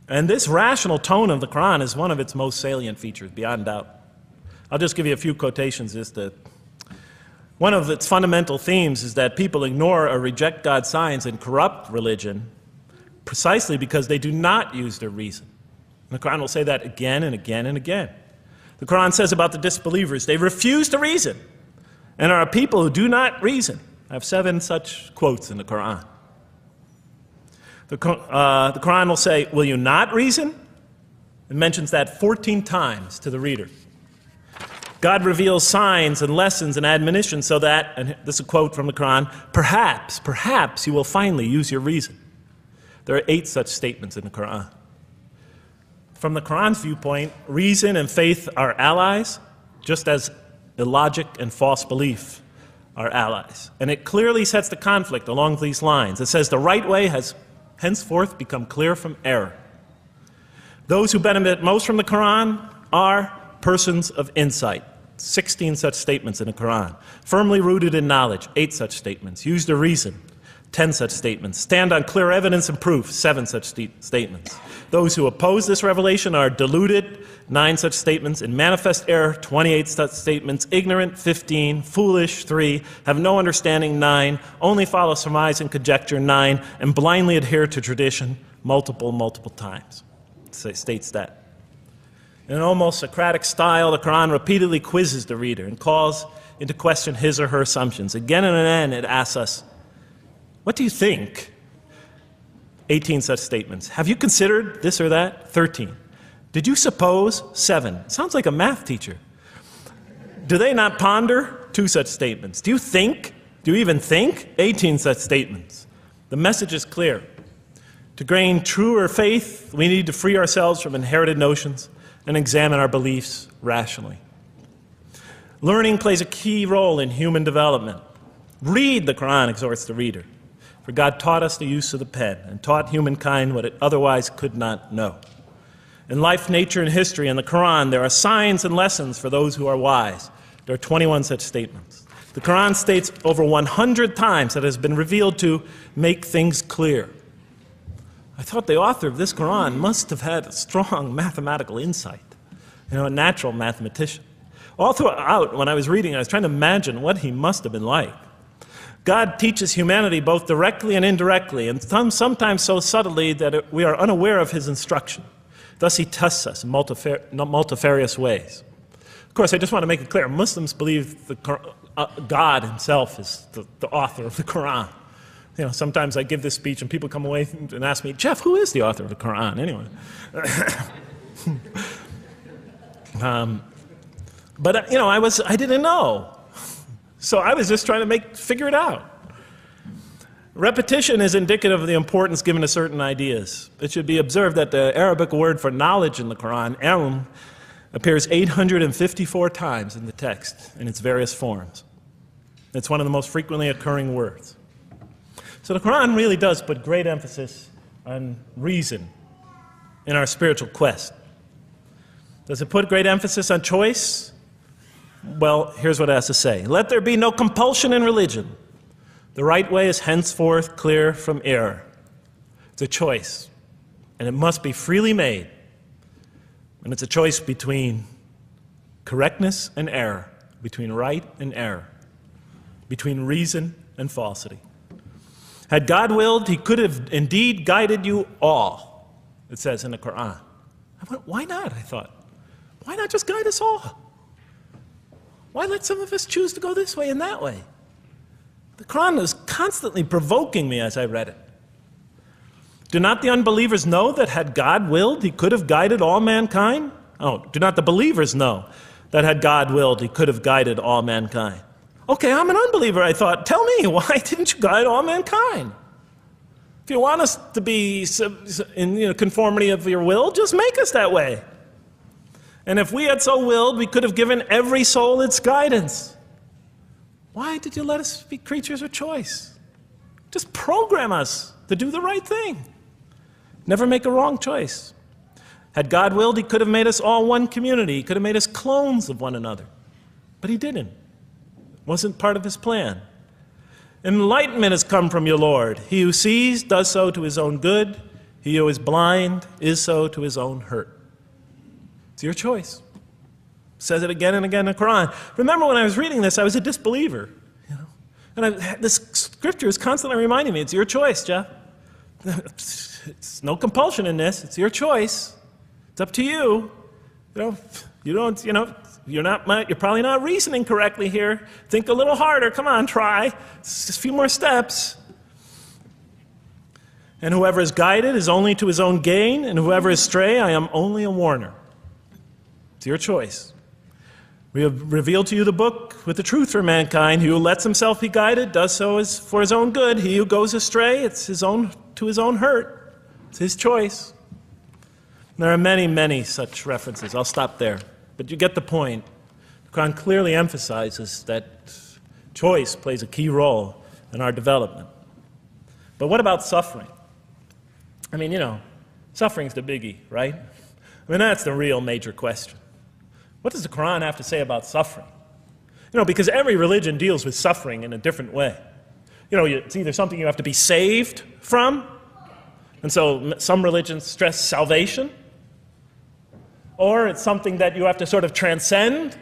And this rational tone of the Quran is one of its most salient features, beyond doubt. I'll just give you a few quotations. One of its fundamental themes is that people ignore or reject God's signs and corrupt religion precisely because they do not use their reason. And the Quran will say that again and again and again. The Quran says about the disbelievers, they refuse to reason and are a people who do not reason. I have 7 such quotes in the Quran. The Quran will say, "Will you not reason?" It mentions that 14 times to the reader. God reveals signs and lessons and admonitions so that, and this is a quote from the Quran, perhaps you will finally use your reason. There are 8 such statements in the Quran. From the Quran's viewpoint, reason and faith are allies, just as illogic and false belief are allies. And it clearly sets the conflict along these lines. It says the right way has henceforth become clear from error. Those who benefit most from the Quran are persons of insight. 16 such statements in the Quran. Firmly rooted in knowledge, 8 such statements. Use the reason, 10 such statements. Stand on clear evidence and proof, 7 such statements. Those who oppose this revelation are deluded, 9 such statements. In manifest error, 28 such statements. Ignorant, 15. Foolish, 3. Have no understanding, 9. Only follow surmise and conjecture, 9. And blindly adhere to tradition, multiple times. It states that. In an almost Socratic style, the Quran repeatedly quizzes the reader and calls into question his or her assumptions. Again and again, it asks us, what do you think? 18 such statements. Have you considered this or that? 13. Did you suppose? 7. Sounds like a math teacher. Do they not ponder? 2 such statements. Do you think? Do you even think? 18 such statements. The message is clear. To gain truer faith, we need to free ourselves from inherited notions and examine our beliefs rationally. Learning plays a key role in human development. Read, the Quran exhorts the reader. For God taught us the use of the pen and taught humankind what it otherwise could not know. In life, nature, and history, in the Quran, there are signs and lessons for those who are wise. There are 21 such statements. The Quran states over 100 times that it has been revealed to make things clear. I thought the author of this Quran must have had a strong mathematical insight, a natural mathematician. All throughout, when I was reading, I was trying to imagine what he must have been like. God teaches humanity both directly and indirectly, and sometimes so subtly that we are unaware of his instruction. Thus, he tests us in multifarious ways. Of course, I just want to make it clear, Muslims believe God himself is the author of the Quran. Sometimes I give this speech and people come away and ask me, Jeff, who is the author of the Quran anyway? But I didn't know. So I was just trying to figure it out. Repetition is indicative of the importance given to certain ideas. It should be observed that the Arabic word for knowledge in the Quran, ilm, appears 854 times in the text in its various forms. It's one of the most frequently occurring words. So the Quran really does put great emphasis on reason in our spiritual quest. Does it put great emphasis on choice? Well, here's what it has to say. Let there be no compulsion in religion. The right way is henceforth clear from error. It's a choice, and it must be freely made. And it's a choice between correctness and error, between right and error, between reason and falsity. Had God willed, he could have indeed guided you all, it says in the Quran. I went, why not? I thought. Why not just guide us all? Why let some of us choose to go this way and that way? The Quran was constantly provoking me as I read it. Do not the unbelievers know that had God willed, he could have guided all mankind? Oh, do not the believers know that had God willed, he could have guided all mankind? Okay, I'm an unbeliever, I thought. Tell me, why didn't you guide all mankind? If you want us to be in conformity of your will, just make us that way. And if we had so willed, we could have given every soul its guidance. Why did you let us be creatures of choice? Just program us to do the right thing. Never make a wrong choice. Had God willed, he could have made us all one community. He could have made us clones of one another. But he didn't. It wasn't part of his plan. Enlightenment has come from your Lord. He who sees does so to his own good. He who is blind is so to his own hurt. It's your choice. It says it again and again in the Quran. Remember when I was reading this, I was a disbeliever. And this scripture is constantly reminding me, it's your choice, Jeff. It's no compulsion in this. It's your choice. It's up to you. You're probably not reasoning correctly here. Think a little harder. Come on, try. It's just a few more steps. And whoever is guided is only to his own gain, and whoever is stray, I am only a warner. It's your choice. We have revealed to you the book with the truth for mankind. He who lets himself be guided does so as for his own good. He who goes astray, it's to his own hurt. It's his choice. There are many, many such references. I'll stop there. But you get the point. The Quran clearly emphasizes that choice plays a key role in our development. But what about suffering? I mean, suffering's the biggie, right? I mean, that's the real major question. What does the Quran have to say about suffering? Because every religion deals with suffering in a different way. It's either something you have to be saved from, and so some religions stress salvation, or it's something that you have to sort of transcend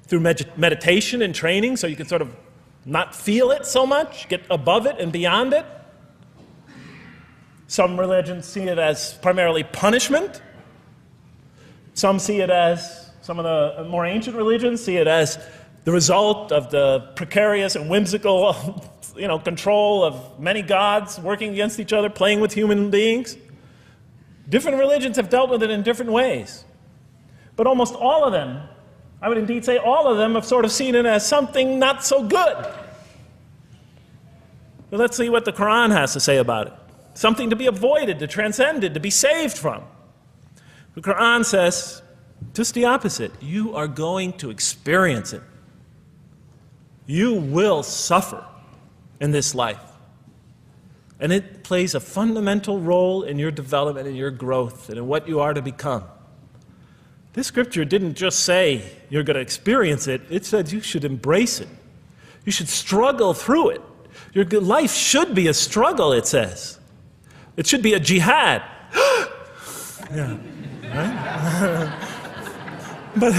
through meditation and training so you can sort of not feel it so much, get above it and beyond it. Some religions see it as primarily punishment. Some see it as, some of the more ancient religions see it as the result of the precarious and whimsical, control of many gods working against each other, playing with human beings. Different religions have dealt with it in different ways. But almost all of them, I would indeed say all of them, have sort of seen it as something not so good. But let's see what the Quran has to say about it. Something to be avoided, to transcended, to be saved from. The Quran says just the opposite. You are going to experience it. You will suffer in this life. And it plays a fundamental role in your development and your growth and in what you are to become. This scripture didn't just say you're going to experience it. It said you should embrace it. You should struggle through it. Your life should be a struggle, it says. It should be a jihad. Yeah, right? But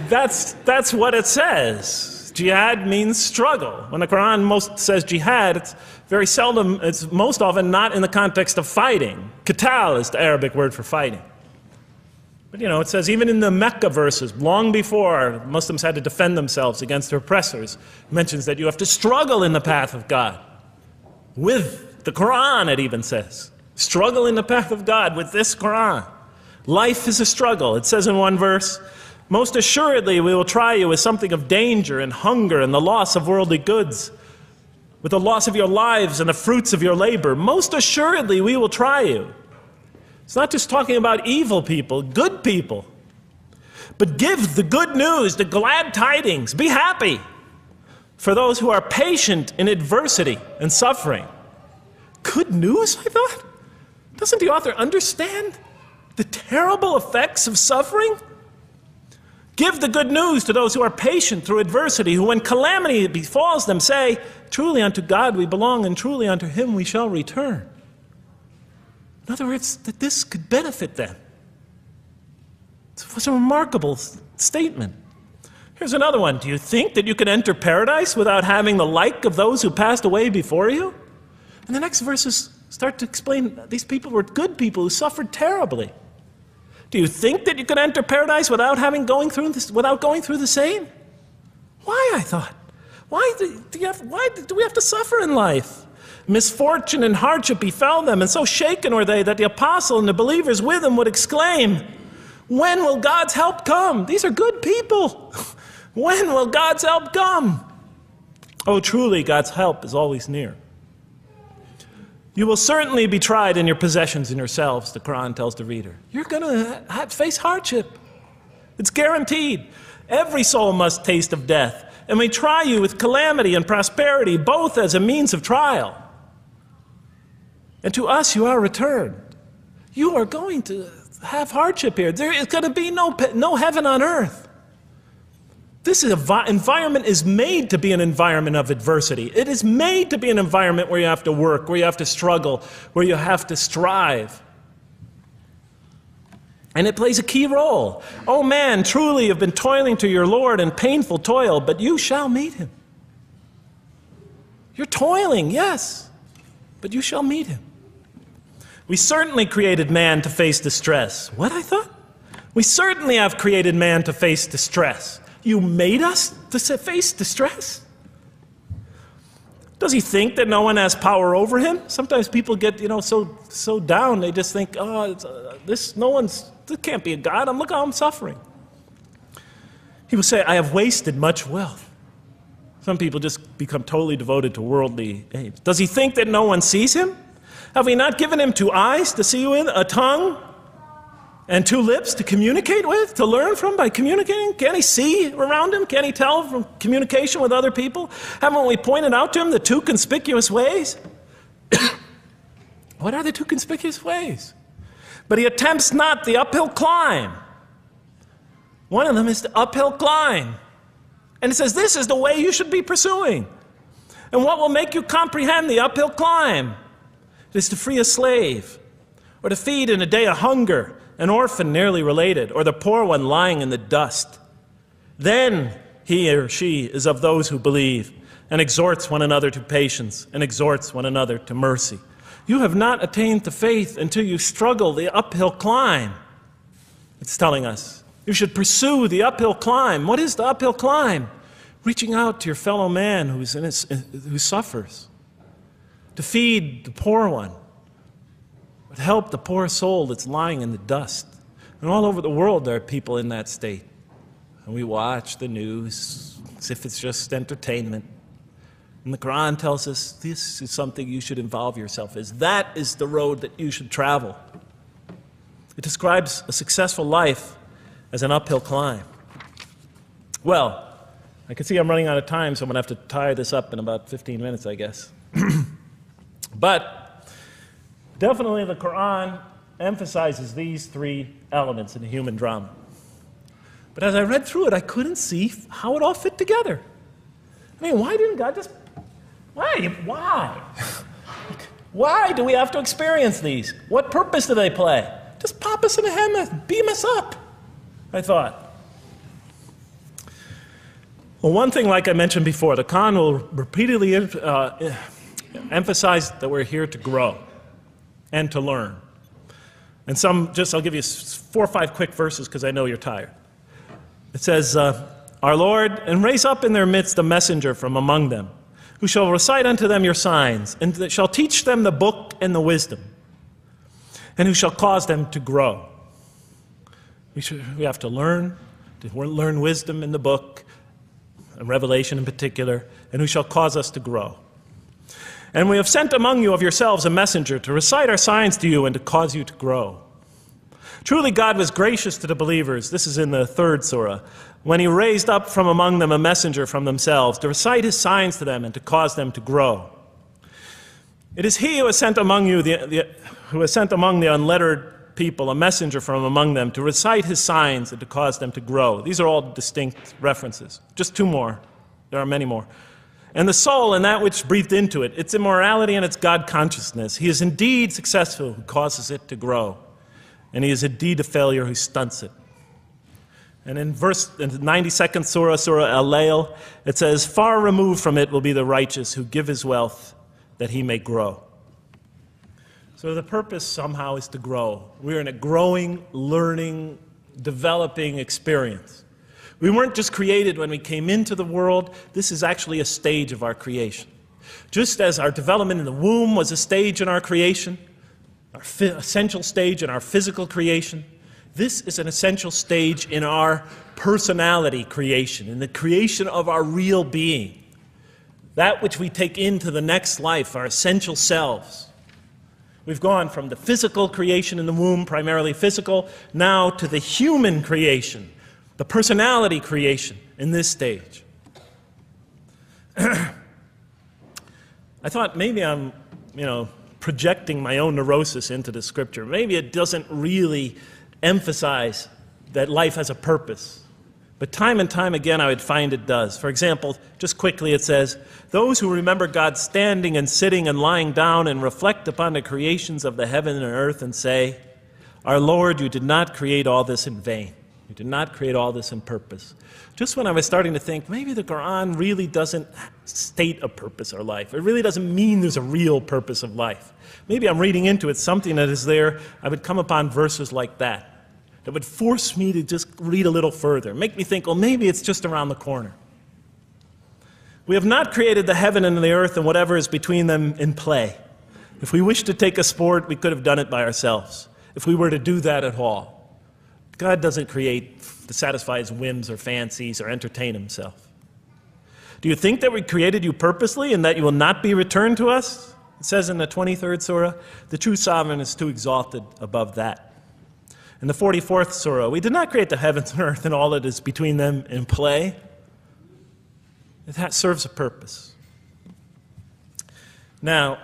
that's what it says. Jihad means struggle. When the Quran most says jihad, it's very seldom, it's most often not in the context of fighting. Qital is the Arabic word for fighting. But it says even in the Mecca verses, long before Muslims had to defend themselves against their oppressors, it mentions that you have to struggle in the path of God. With the Quran, it even says. Struggle in the path of God with this Quran. Life is a struggle. It says in one verse, most assuredly we will try you with something of danger and hunger and the loss of worldly goods, with the loss of your lives and the fruits of your labor. Most assuredly we will try you. It's not just talking about evil people, good people. But give the good news, the glad tidings. Be happy for those who are patient in adversity and suffering. Good news, I thought? Doesn't the author understand the terrible effects of suffering? Give the good news to those who are patient through adversity, who when calamity befalls them say, truly unto God we belong and truly unto him we shall return. In other words, that this could benefit them. It was a remarkable statement. Here's another one. Do you think that you can enter paradise without having the like of those who passed away before you? And the next verses start to explain these people were good people who suffered terribly. Do you think that you can enter paradise without going through the same? Why, I thought? Why do we have to suffer in life? Misfortune and hardship befell them, and so shaken were they that the apostle and the believers with him would exclaim, when will God's help come? These are good people. When will God's help come? Oh, truly, God's help is always near. You will certainly be tried in your possessions and yourselves, the Quran tells the reader. You're going to face hardship. It's guaranteed. Every soul must taste of death, and we try you with calamity and prosperity, both as a means of trial. And to us you are returned. You are going to have hardship here. There is going to be no heaven on earth. This environment is made to be an environment of adversity. It is made to be an environment where you have to work, where you have to struggle, where you have to strive. And it plays a key role. Oh man, truly you've been toiling to your Lord in painful toil, but you shall meet him. You're toiling, yes, but you shall meet him. We certainly created man to face distress. What, I thought? We certainly have created man to face distress. You made us to face distress? Does he think that no one has power over him? Sometimes people get, so down, they just think, this can't be a God. Look how I'm suffering. He will say, I have wasted much wealth. Some people just become totally devoted to worldly aims. Does he think that no one sees him? Have we not given him 2 eyes to see with, a tongue, and 2 lips to communicate with, to learn from by communicating? Can't he see around him? Can't he tell from communication with other people? Haven't we pointed out to him the 2 conspicuous ways? What are the 2 conspicuous ways? But he attempts not the uphill climb. One of them is the uphill climb. And it says this is the way you should be pursuing. And what will make you comprehend the uphill climb? It is to free a slave, or to feed in a day of hunger, an orphan nearly related, or the poor one lying in the dust. Then he or she is of those who believe, and exhorts one another to patience, and exhorts one another to mercy. You have not attained to faith until you struggle the uphill climb. It's telling us. You should pursue the uphill climb. What is the uphill climb? Reaching out to your fellow man who suffers. To feed the poor one. To help the poor soul that's lying in the dust. And all over the world there are people in that state. And we watch the news as if it's just entertainment. And the Quran tells us this is something you should involve yourself in. That is the road that you should travel. It describes a successful life as an uphill climb. Well, I can see I'm running out of time, so I'm going to have to tie this up in about 15 minutes, I guess. But definitely the Quran emphasizes these three elements in the human drama. But as I read through it, I couldn't see how it all fit together. I mean, why didn't God just... Why? Why do we have to experience these? What purpose do they play? Just pop us in the head, beam us up, I thought. Well, one thing, like I mentioned before, the Quran will repeatedly emphasize that we're here to grow and to learn. And I'll give you 4 or 5 quick verses because I know you're tired. It says, Our Lord, and raise up in their midst a messenger from among them, who shall recite unto them your signs, and that shall teach them the book and the wisdom, and who shall cause them to grow. We have to learn wisdom in the book, and Revelation in particular, and who shall cause us to grow. And we have sent among you of yourselves a messenger to recite our signs to you and to cause you to grow. Truly God was gracious to the believers, this is in the 3rd surah, when he raised up from among them a messenger from themselves to recite his signs to them and to cause them to grow. It is he who has sent among you among the unlettered people a messenger from among them to recite his signs and to cause them to grow. These are all distinct references. Just 2 more. There are many more. And the soul and that which breathed into it, its immorality and its God consciousness, he is indeed successful who causes it to grow. And he is indeed a failure who stunts it. And in the 92nd surah, Surah Al-Layl, it says, Far removed from it will be the righteous who give his wealth that he may grow. So the purpose somehow is to grow. We're in a growing, learning, developing experience. We weren't just created when we came into the world. This is actually a stage of our creation. Just as our development in the womb was a stage in our creation, our essential stage in our physical creation, this is an essential stage in our personality creation, in the creation of our real being. That which we take into the next life, our essential selves. We've gone from the physical creation in the womb, primarily physical, now to the human creation, the personality creation in this stage. I thought maybe I'm, projecting my own neurosis into the scripture. Maybe it doesn't really emphasize that life has a purpose. But time and time again, I would find it does. For example, just quickly it says, Those who remember God standing and sitting and lying down and reflect upon the creations of the heaven and earth and say, Our Lord, you did not create all this in vain. You did not create all this in purpose. Just when I was starting to think, maybe the Quran really doesn't state a purpose of life. It really doesn't mean there's a real purpose of life. Maybe I'm reading into it something that is there. I would come upon verses like that would force me to just read a little further, make me think, well, maybe it's just around the corner. We have not created the heaven and the earth and whatever is between them in play. If we wished to take a sport, we could have done it by ourselves, if we were to do that at all. God doesn't create to satisfy his whims or fancies or entertain himself. Do you think that we created you purposely and that you will not be returned to us? It says in the 23rd surah, the true sovereign is too exalted above that. In the 44th surah, we did not create the heavens and earth and all that is between them in play. That serves a purpose. Now,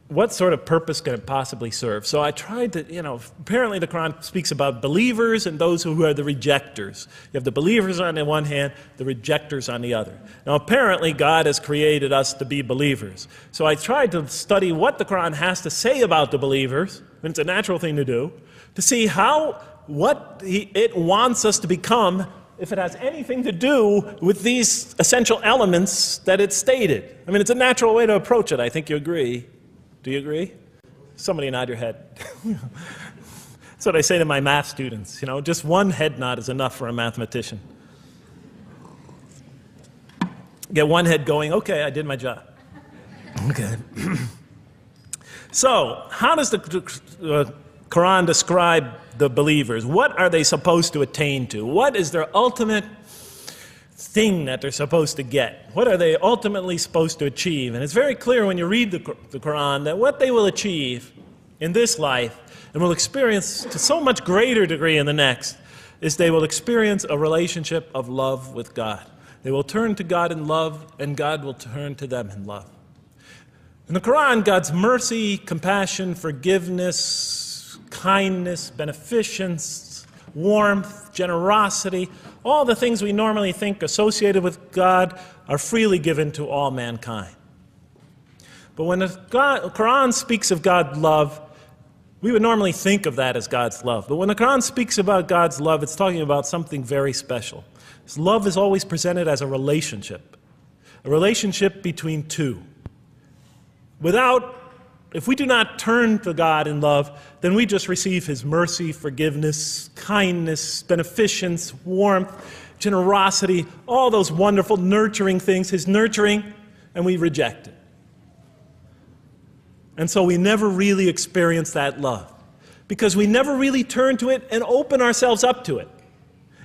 what sort of purpose can it possibly serve? So I tried to, apparently the Quran speaks about believers and those who are the rejectors. You have the believers on the one hand, the rejectors on the other. Now apparently God has created us to be believers. So I tried to study what the Quran has to say about the believers, and it's a natural thing to do, to see what it wants us to become, if it has anything to do with these essential elements that it stated. I mean, it's a natural way to approach it. I think you agree. Do you agree? Somebody nod your head. That's what I say to my math students. Just one head nod is enough for a mathematician. Get one head going, okay, I did my job. Okay. So, how does the Quran describe the believers? What are they supposed to attain to? What is their ultimate thing that they're supposed to get? What are they ultimately supposed to achieve? And it's very clear when you read the Quran that what they will achieve in this life and will experience to so much greater degree in the next is they will experience a relationship of love with God. They will turn to God in love and God will turn to them in love. In the Quran, God's mercy, compassion, forgiveness, kindness, beneficence, warmth, generosity, all the things we normally think associated with God are freely given to all mankind. But when the Quran speaks of God's love, we would normally think of that as God's love. But when the Quran speaks about God's love, it's talking about something very special. This love is always presented as a relationship between two. If we do not turn to God in love, then we just receive His mercy, forgiveness, kindness, beneficence, warmth, generosity, all those wonderful nurturing things, His nurturing, and we reject it. And so we never really experience that love, because we never really turn to it and open ourselves up to it.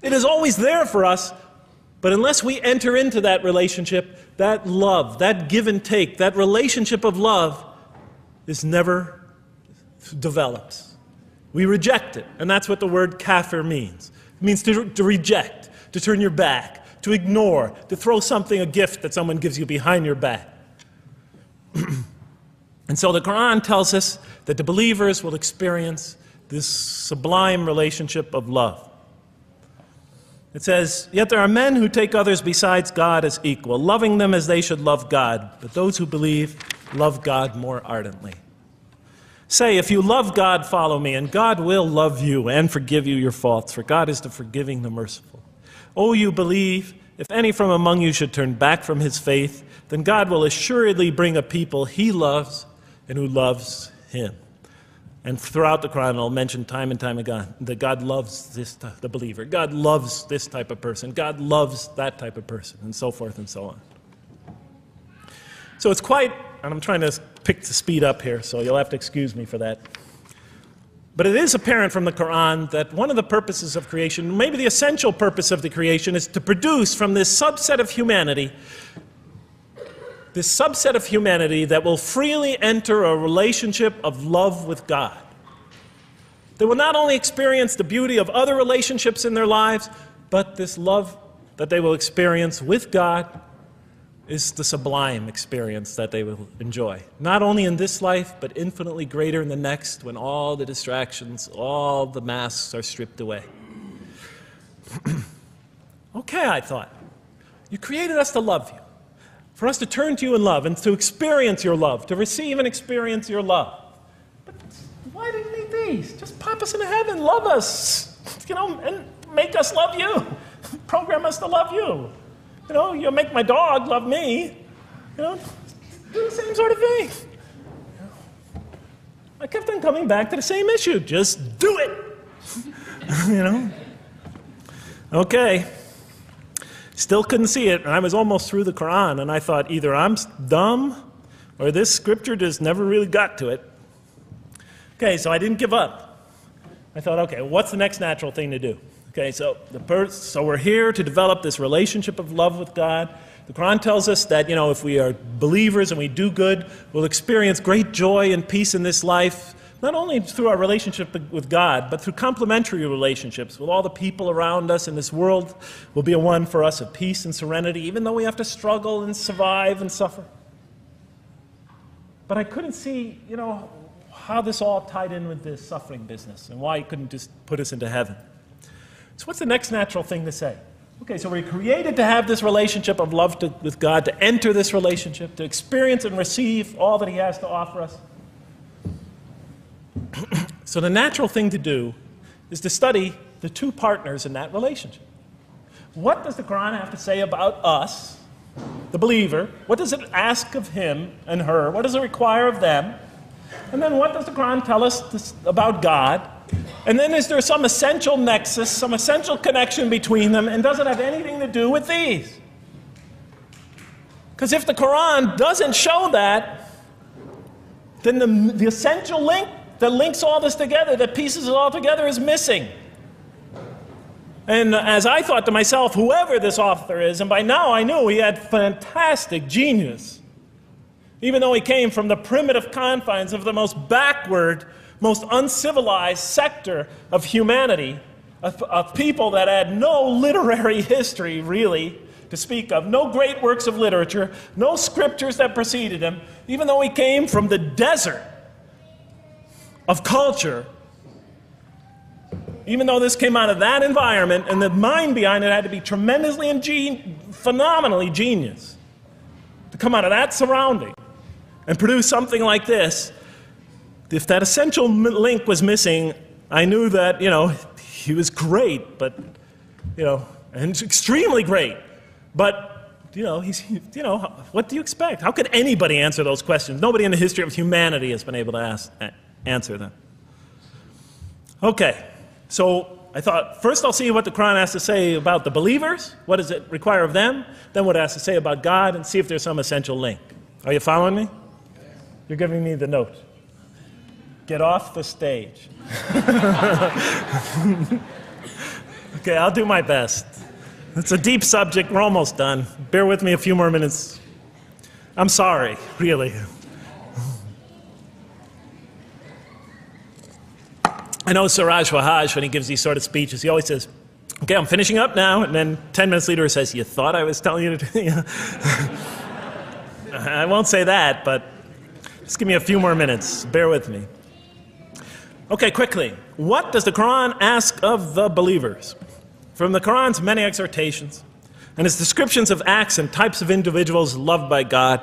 It is always there for us, but unless we enter into that relationship, that love, that give and take, that relationship of love is never develops. We reject it, and that's what the word kafir means. It means to reject, to turn your back, to ignore, to throw something, a gift that someone gives you behind your back. And so the Quran tells us that the believers will experience this sublime relationship of love. It says, "Yet there are men who take others besides God as equal, loving them as they should love God. But those who believe love God more ardently. Say, if you love God, follow me, and God will love you and forgive you your faults, for God is the forgiving, the merciful. O you believe, if any from among you should turn back from his faith, then God will assuredly bring a people he loves and who loves him." And throughout the Quran, I'll mention time and time again that God loves the believer. God loves this type of person. God loves that type of person, and so forth and so on. So it's quite, and I'm trying to pick the speed up here, so you'll have to excuse me for that. But it is apparent from the Quran that one of the purposes of creation, maybe the essential purpose of the creation, is to produce from this subset of humanity that will freely enter a relationship of love with God. They will not only experience the beauty of other relationships in their lives, but this love that they will experience with God is the sublime experience that they will enjoy. Not only in this life, but infinitely greater in the next, when all the distractions, all the masks are stripped away. Okay, I thought, you created us to love you, for us to turn to you in love and to experience your love, to receive and experience your love. But why do you need these? Just pop us into heaven, love us, and make us love you. Program us to love you. You'll make my dog love me. Do the same sort of thing. I kept on coming back to the same issue. Just do it. Okay. Still couldn't see it, and I was almost through the Quran, and I thought either I'm dumb or this scripture just never really got to it. Okay, so I didn't give up. I thought, okay, what's the next natural thing to do? Okay, so we're here to develop this relationship of love with God. The Quran tells us that, if we are believers and we do good, we'll experience great joy and peace in this life, not only through our relationship with God, but through complementary relationships with all the people around us in this world will be a one for us of peace and serenity, even though we have to struggle and survive and suffer. But I couldn't see, how this all tied in with this suffering business and why he couldn't just put us into heaven. So what's the next natural thing to say? Okay, so we're created to have this relationship of love with God, to enter this relationship, to experience and receive all that he has to offer us. So the natural thing to do is to study the two partners in that relationship. What does the Quran have to say about us, the believer? What does it ask of him and her? What does it require of them? And then what does the Quran tell us about God? And then is there some essential nexus, some essential connection between them, and does it have anything to do with these? Because if the Quran doesn't show that, then the essential link that links all this together, that pieces it all together, is missing. And as I thought to myself, whoever this author is, and by now I knew he had fantastic genius, even though he came from the primitive confines of the most backward, most uncivilized sector of humanity, of people that had no literary history, really, to speak of, no great works of literature, no scriptures that preceded him, even though he came from the desert of culture. Even though this came out of that environment, and the mind behind it had to be tremendously and phenomenally genius to come out of that surrounding and produce something like this. If that essential link was missing, I knew that, he was great, but, and extremely great. But, what do you expect? How could anybody answer those questions? Nobody in the history of humanity has been able to answer them. Okay. So I thought, first I'll see what the Quran has to say about the believers. What does it require of them? Then what it has to say about God, and see if there's some essential link. Are you following me? You're giving me the note. Get off the stage. Okay, I'll do my best. It's a deep subject. We're almost done. Bear with me a few more minutes. I'm sorry, really. I know Siraj Wahaj, when he gives these sort of speeches, he always says, okay, I'm finishing up now, and then 10 minutes later he says, you thought I was telling you to... I won't say that, but just give me a few more minutes. Bear with me. Okay, quickly. What does the Quran ask of the believers? From the Quran's many exhortations and its descriptions of acts and types of individuals loved by God,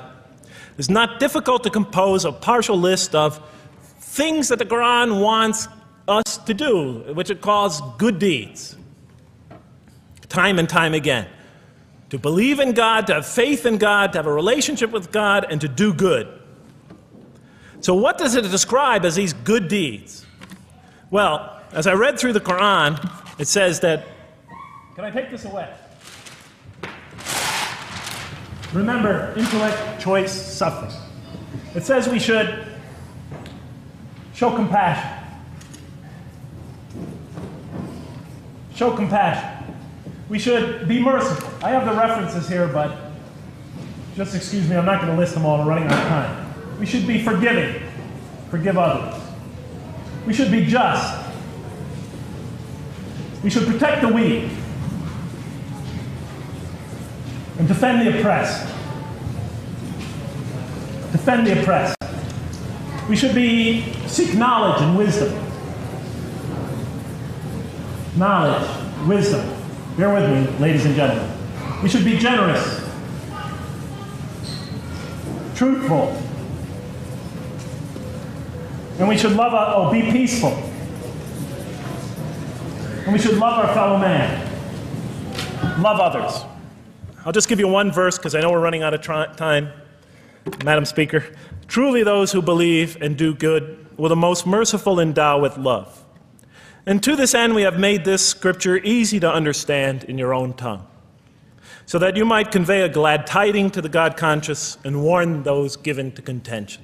it's not difficult to compose a partial list of things that the Quran wants us to do, which it calls good deeds, time and time again. To believe in God, to have faith in God, to have a relationship with God, and to do good. So what does it describe as these good deeds? Well, as I read through the Quran, it says that, can I take this away? Remember, intellect, choice, suffering. It says we should show compassion. Show compassion. We should be merciful. I have the references here, but just excuse me, I'm not going to list them all. We're running out of time. We should be forgiving. Forgive others. We should be just. We should protect the weak. And defend the oppressed. Defend the oppressed. We should seek knowledge and wisdom. Knowledge, wisdom. Bear with me, ladies and gentlemen. We should be generous, truthful, and we should be peaceful. And we should love our fellow man. Love others. I'll just give you one verse because I know we're running out of time, Madam Speaker. Truly those who believe and do good will the most merciful endow with love. And to this end we have made this scripture easy to understand in your own tongue, so that you might convey a glad tiding to the God-conscious and warn those given to contention.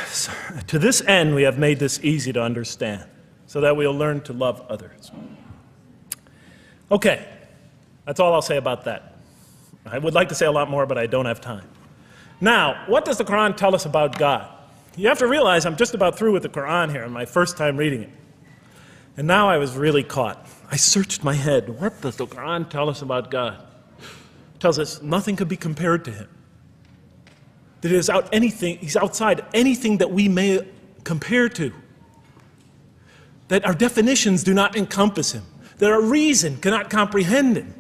So, to this end we have made this easy to understand, so that we'll learn to love others. Okay, that's all I'll say about that. I would like to say a lot more, but I don't have time. Now, what does the Quran tell us about God? You have to realize I'm just about through with the Quran here, on my first time reading it. And now I was really caught. I searched my head. What does the Quran tell us about God? It tells us nothing could be compared to him. That he's outside anything that we may compare to. That our definitions do not encompass him. That our reason cannot comprehend him.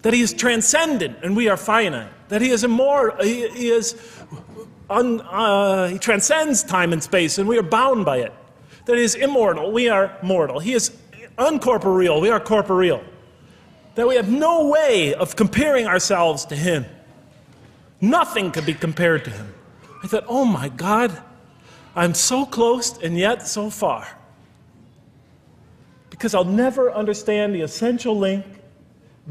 That he is transcendent and we are finite. That he is immortal. He transcends time and space and we are bound by it. That he is immortal, we are mortal. He is uncorporeal, we are corporeal. That we have no way of comparing ourselves to him. Nothing could be compared to him. I thought, oh my God, I'm so close and yet so far. Because I'll never understand the essential link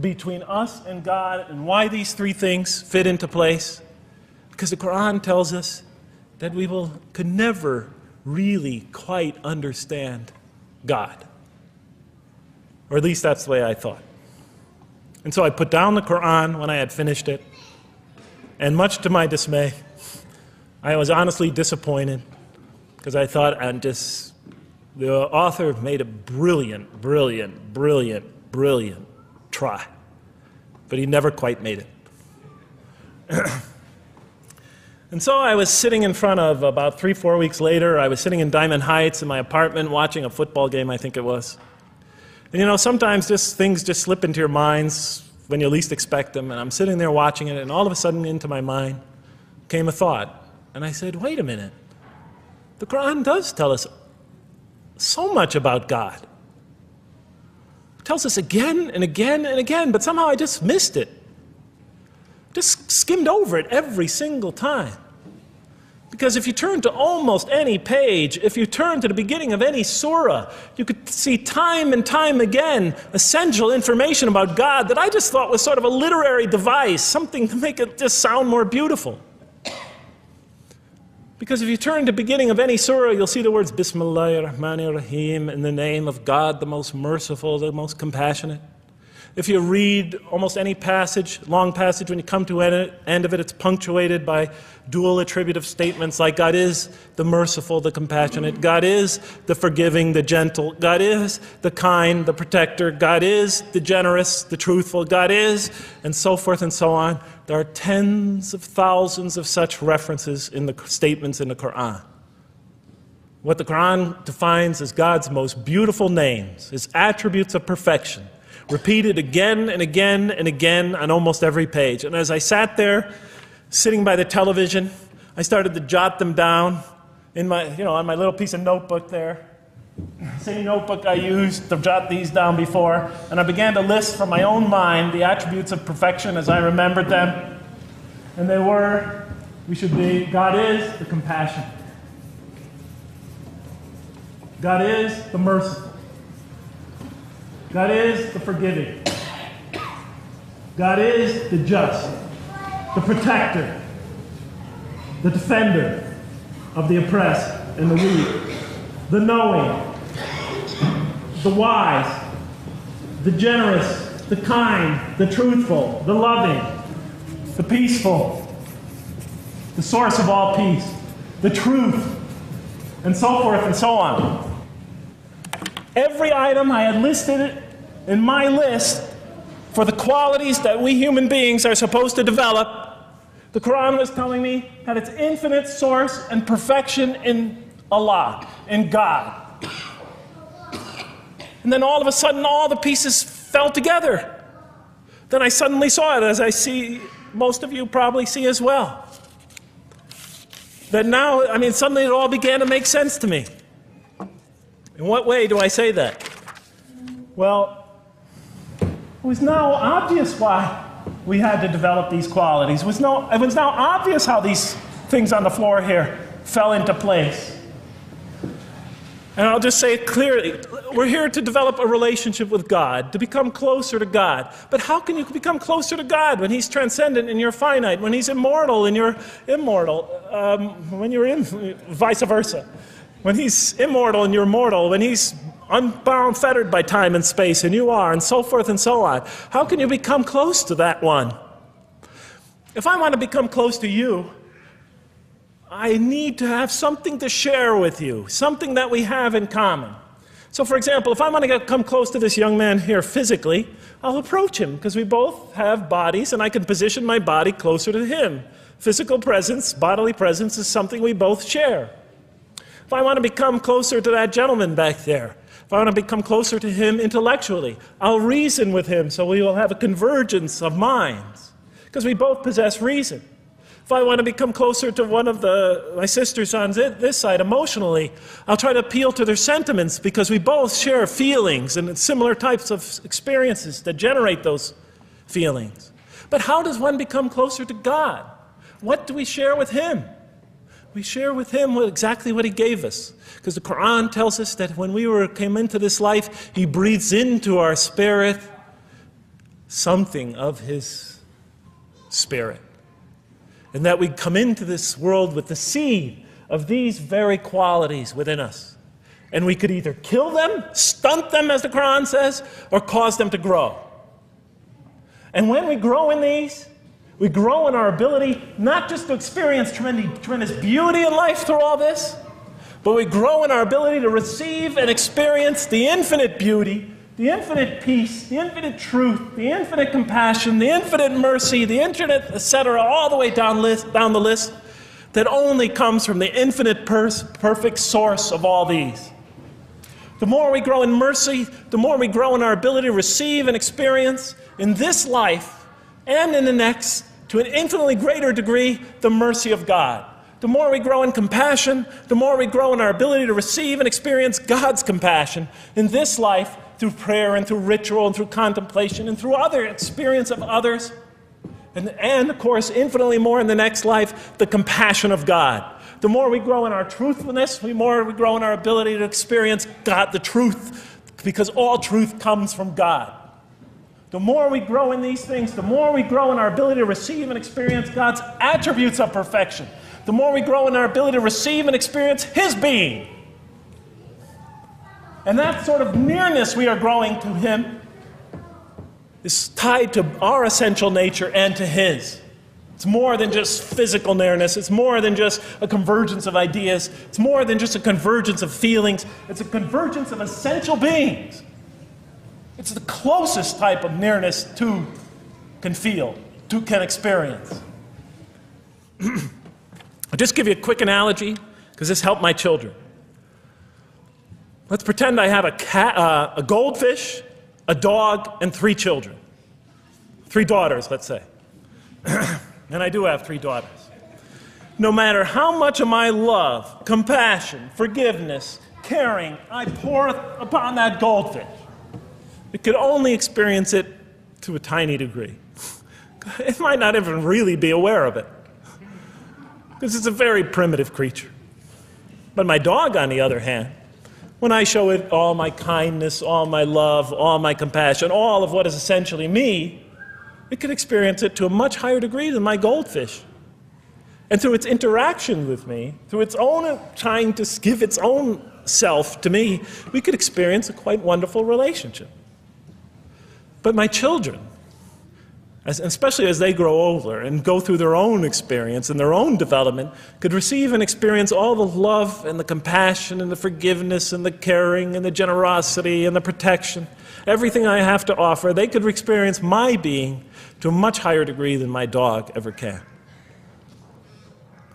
between us and God and why these three things fit into place. Because the Quran tells us that we could never really quite understand God. Or at least that's the way I thought. And so I put down the Quran when I had finished it. And much to my dismay, I was honestly disappointed because I thought The author made a brilliant, brilliant, brilliant, brilliant try, but he never quite made it. And so I was sitting in front of, about 3-4 weeks later, I was sitting in Diamond Heights in my apartment watching a football game, I think it was. And you know, sometimes things just slip into your minds when you least expect them, and I'm sitting there watching it, and all of a sudden into my mind came a thought. And I said, wait a minute. The Quran does tell us so much about God. It tells us again and again and again, but somehow I just missed it. Just skimmed over it every single time. Because if you turn to almost any page, if you turn to the beginning of any surah, you could see time and time again essential information about God that I just thought was sort of a literary device, something to make it just sound more beautiful. Because if you turn to the beginning of any surah, you'll see the words Bismillahir Rahmanir Rahim, in the name of God, the most merciful, the most compassionate. If you read almost any passage, long passage, when you come to the end of it, it's punctuated by dual attributive statements like God is the merciful, the compassionate, God is the forgiving, the gentle, God is the kind, the protector, God is the generous, the truthful, God is, and so forth and so on. There are tens of thousands of such references in the statements in the Quran. What the Quran defines as God's most beautiful names, His attributes of perfection, repeated again and again and again on almost every page. And as I sat there, sitting by the television, I started to jot them down in my, on my little piece of notebook there. Same notebook I used to jot these down before. And I began to list from my own mind the attributes of perfection as I remembered them. And they were, God is the compassionate. God is the merciful. God is the forgiving. God is the just, the protector, the defender of the oppressed and the weak, the knowing, the wise, the generous, the kind, the truthful, the loving, the peaceful, the source of all peace, the truth, and so forth and so on. Every item I had listed in my list for the qualities that we human beings are supposed to develop, the Quran was telling me had its infinite source and perfection in Allah, in God. And then all of a sudden, all the pieces fell together. Then I suddenly saw it, as I see most of you probably see as well. That now, suddenly it all began to make sense to me. In what way do I say that? Well, it was now obvious why we had to develop these qualities. It was now obvious how these things on the floor here fell into place. And I'll just say it clearly. We're here to develop a relationship with God, to become closer to God. But how can you become closer to God when He's transcendent and you're finite, when He's immortal and you're immortal, when you're vice versa? When He's immortal and you're mortal, when He's unbound, fettered by time and space, and you are, and so forth and so on. How can you become close to that one? If I want to become close to you, I need to have something to share with you, something that we have in common. So for example, if I want to come close to this young man here physically, I'll approach him, because we both have bodies, and I can position my body closer to him. Physical presence, bodily presence, is something we both share. If I want to become closer to that gentleman back there, if I want to become closer to him intellectually, I'll reason with him so we will have a convergence of minds, because we both possess reason. If I want to become closer to one of my sisters on this side emotionally, I'll try to appeal to their sentiments, because we both share feelings and similar types of experiences that generate those feelings. But how does one become closer to God? What do we share with Him? We share with Him exactly what He gave us. Because the Quran tells us that when we came into this life, He breathes into our spirit something of His Spirit. And that we come into this world with the seed of these very qualities within us. And we could either kill them, stunt them, as the Quran says, or cause them to grow. And when we grow in these, we grow in our ability not just to experience tremendous beauty in life through all this, but we grow in our ability to receive and experience the infinite beauty, the infinite peace, the infinite truth, the infinite compassion, the infinite mercy, the infinite, etc., all the way down the list, that only comes from the infinite perfect source of all these. The more we grow in mercy, the more we grow in our ability to receive and experience in this life and in the next, to an infinitely greater degree, the mercy of God. The more we grow in compassion, the more we grow in our ability to receive and experience God's compassion in this life through prayer and through ritual and through contemplation and through other experience of others. And of course, infinitely more in the next life, the compassion of God. The more we grow in our truthfulness, the more we grow in our ability to experience God, the truth, because all truth comes from God. The more we grow in these things, the more we grow in our ability to receive and experience God's attributes of perfection. The more we grow in our ability to receive and experience His being. And that sort of nearness we are growing to Him is tied to our essential nature and to His. It's more than just physical nearness. It's more than just a convergence of ideas. It's more than just a convergence of feelings. It's a convergence of essential beings. It's the closest type of nearness two can feel, two can experience. I'll just give you a quick analogy, because this helped my children. Let's pretend I have a goldfish, a dog, and 3 children. 3 daughters, let's say. And I do have 3 daughters. No matter how much of my love, compassion, forgiveness, caring I pour upon that goldfish, it could only experience it to a tiny degree. It might not even really be aware of it, because it's a very primitive creature. But my dog, on the other hand, when I show it all my kindness, all my love, all my compassion, all of what is essentially me, it can experience it to a much higher degree than my goldfish. And through its interaction with me, through its own trying to give its own self to me, we could experience a quite wonderful relationship. But my children, especially as they grow older and go through their own experience and their own development, could receive and experience all the love and the compassion and the forgiveness and the caring and the generosity and the protection, everything I have to offer. They could experience my being to a much higher degree than my dog ever can.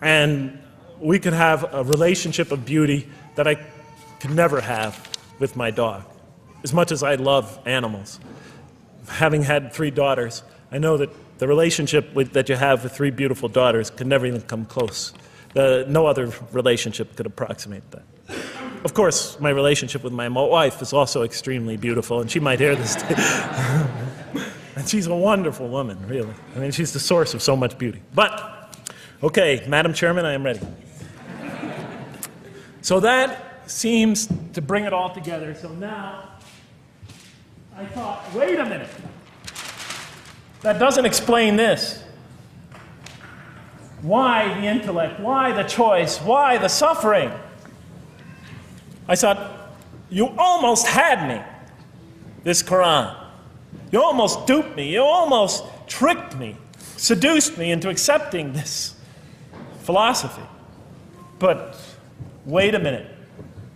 And we could have a relationship of beauty that I could never have with my dog. As much as I love animals, having had 3 daughters, I know that the relationship that you have with 3 beautiful daughters could never even come close. No other relationship could approximate that. Of course, my relationship with my wife is also extremely beautiful, and she might hear this too. And she's a wonderful woman, really. I mean, she's the source of so much beauty. But, okay, Madam Chairman, I am ready. So that seems to bring it all together. So now, I thought, wait a minute. That doesn't explain this. Why the intellect? Why the choice? Why the suffering? I thought, you almost had me, this Quran. You almost duped me. You almost tricked me, seduced me into accepting this philosophy. But wait a minute.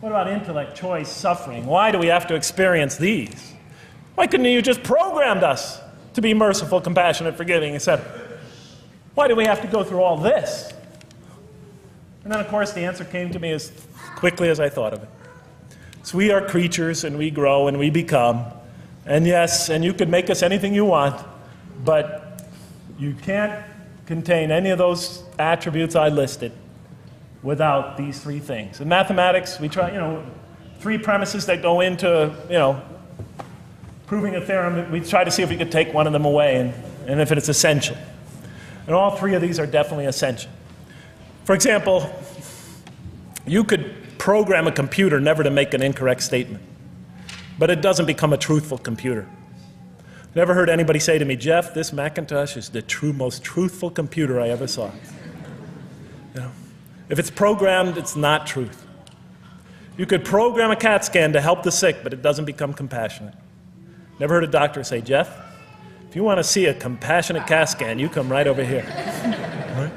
What about intellect, choice, suffering? Why do we have to experience these? Why couldn't you just programmed us to be merciful, compassionate, forgiving, etc.? Why do we have to go through all this? And then, of course, the answer came to me as quickly as I thought of it. So we are creatures, and we grow, and we become. And yes, and you could make us anything you want, but you can't contain any of those attributes I listed without these 3 things. In mathematics, we try, 3 premises that go into, proving a theorem. We try to see if we could take one of them away, and if it's essential. And all 3 of these are definitely essential. For example, you could program a computer never to make an incorrect statement, but it doesn't become a truthful computer. Never heard anybody say to me, Jeff, this Macintosh is the most truthful computer I ever saw. If it's programmed, it's not truth. You could program a CAT scan to help the sick, but it doesn't become compassionate. Never heard a doctor say, Jeff, if you want to see a compassionate CAT scan, you come right over here. Right?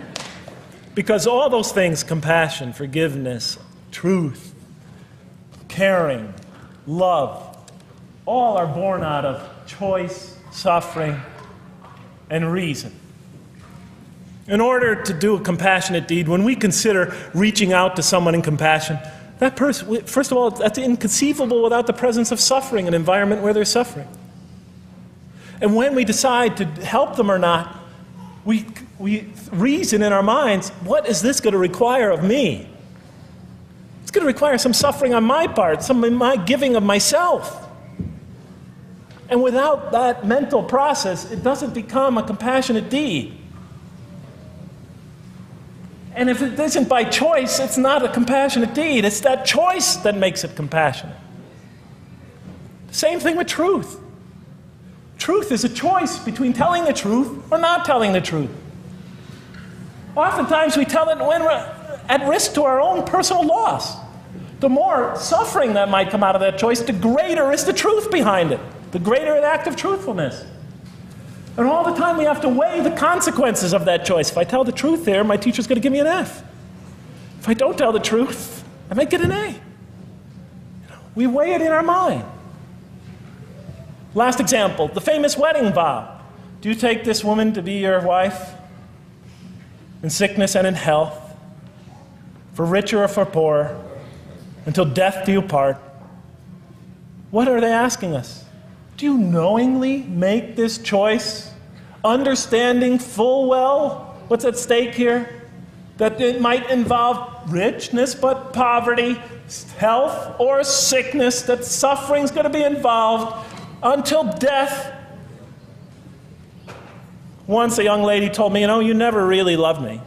Because all those things, compassion, forgiveness, truth, caring, love, all are born out of choice, suffering, and reason. In order to do a compassionate deed, when we consider reaching out to someone in compassion, that person, first of all, that's inconceivable without the presence of suffering, an environment where there's suffering. And when we decide to help them or not, we reason in our minds, what is this going to require of me? It's going to require some suffering on my part, some in my giving of myself. And without that mental process, it doesn't become a compassionate deed. And if it isn't by choice, it's not a compassionate deed. It's that choice that makes it compassionate. Same thing with truth. Truth is a choice between telling the truth or not telling the truth. Oftentimes we tell it when we're at risk to our own personal loss. The more suffering that might come out of that choice, the greater is the truth behind it. The greater an act of truthfulness. And all the time we have to weigh the consequences of that choice. If I tell the truth there, my teacher's going to give me an F. If I don't tell the truth, I might get an A. We weigh it in our mind. Last example, the famous wedding vow. Do you take this woman to be your wife in sickness and in health, for richer or for poorer, until death do you part? What are they asking us? Do you knowingly make this choice, understanding full well what's at stake here? That it might involve richness but poverty, health or sickness, that suffering's going to be involved until death. Once a young lady told me, you never really loved me.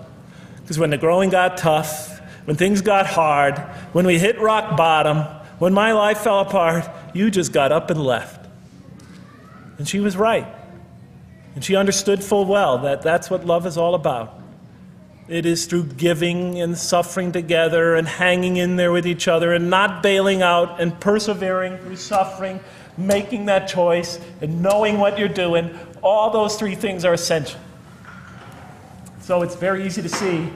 Because when the growing got tough, when things got hard, when we hit rock bottom, when my life fell apart, you just got up and left. And she was right. And she understood full well that that's what love is all about. It is through giving and suffering together and hanging in there with each other and not bailing out and persevering through suffering, making that choice and knowing what you're doing. All those three things are essential. So it's very easy to see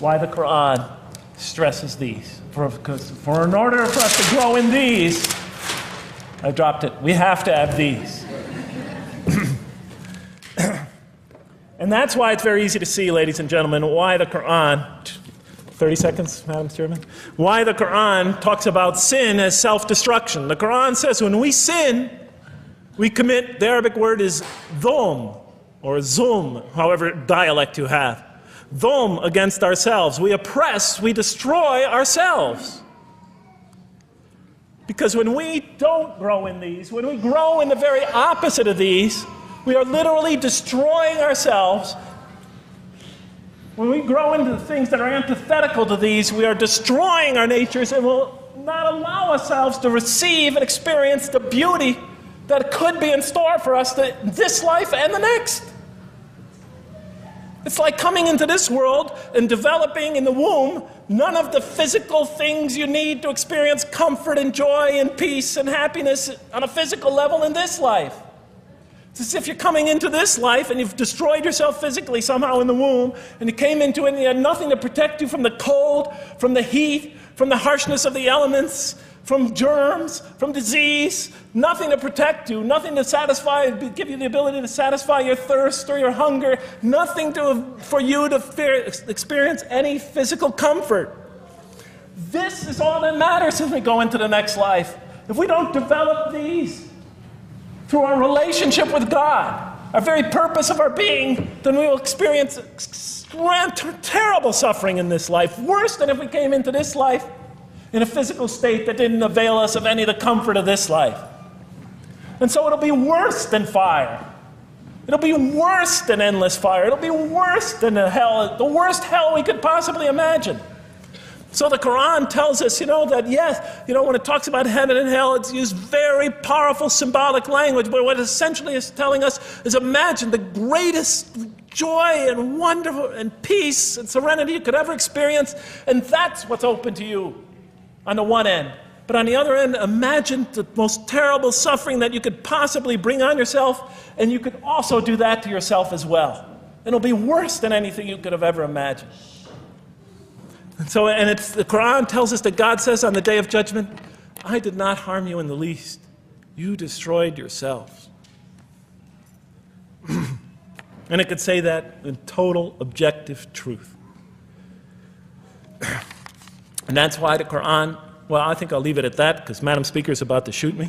why the Quran stresses these. Because in order for us to grow in these, I dropped it, we have to have these. And that's why it's very easy to see, ladies and gentlemen, why the Quran, 30 seconds, Madam Chairman, why the Quran talks about sin as self-destruction. The Quran says when we sin, we commit, the Arabic word is dhulm, or zulm, however dialect you have. Dhulm against ourselves. We oppress, we destroy ourselves. Because when we don't grow in these, when we grow in the very opposite of these, we are literally destroying ourselves. When we grow into the things that are antithetical to these, we are destroying our natures and will not allow ourselves to receive and experience the beauty that could be in store for us in this life and the next. It's like coming into this world and developing in the womb none of the physical things you need to experience comfort and joy and peace and happiness on a physical level in this life. It's as if you're coming into this life and you've destroyed yourself physically somehow in the womb, and you came into it and you had nothing to protect you from the cold, from the heat, from the harshness of the elements, from germs, from disease, nothing to protect you, nothing to satisfy, give you the ability to satisfy your thirst or your hunger, nothing for you to experience any physical comfort. This is all that matters as we go into the next life. If we don't develop these through our relationship with God, our very purpose of our being, then we will experience terrible suffering in this life, worse than if we came into this life in a physical state that didn't avail us of any of the comfort of this life. And so it'll be worse than fire. It'll be worse than endless fire. It'll be worse than the worst hell we could possibly imagine. So the Quran tells us, that yes, when it talks about heaven and hell, it's used very powerful symbolic language, but what it essentially is telling us is imagine the greatest joy and wonder and peace and serenity you could ever experience, and that's what's open to you on the one end. But on the other end, imagine the most terrible suffering that you could possibly bring on yourself, and you could also do that to yourself as well. It'll be worse than anything you could have ever imagined. And the Quran tells us that God says on the Day of Judgment, I did not harm you in the least. You destroyed yourselves. And it could say that in total objective truth. And that's why the Quran, well, I think I'll leave it at that because Madam Speaker is about to shoot me.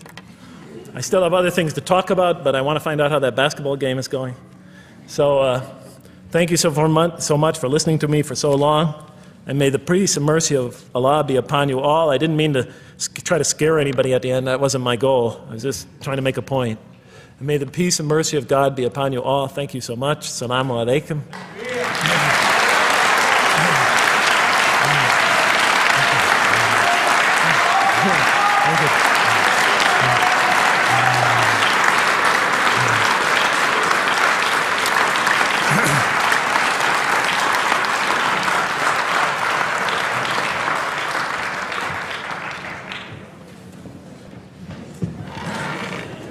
I still have other things to talk about, but I want to find out how that basketball game is going. So thank you so much for listening to me for so long. And may the peace and mercy of Allah be upon you all. I didn't mean to try to scare anybody at the end. That wasn't my goal. I was just trying to make a point. And may the peace and mercy of God be upon you all. Thank you so much. Assalamu alaikum.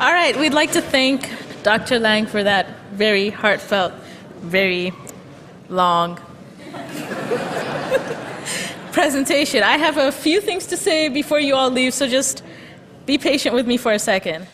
All right, we'd like to thank Dr. Lang for that very heartfelt, very long presentation. I have a few things to say before you all leave, so just be patient with me for a second.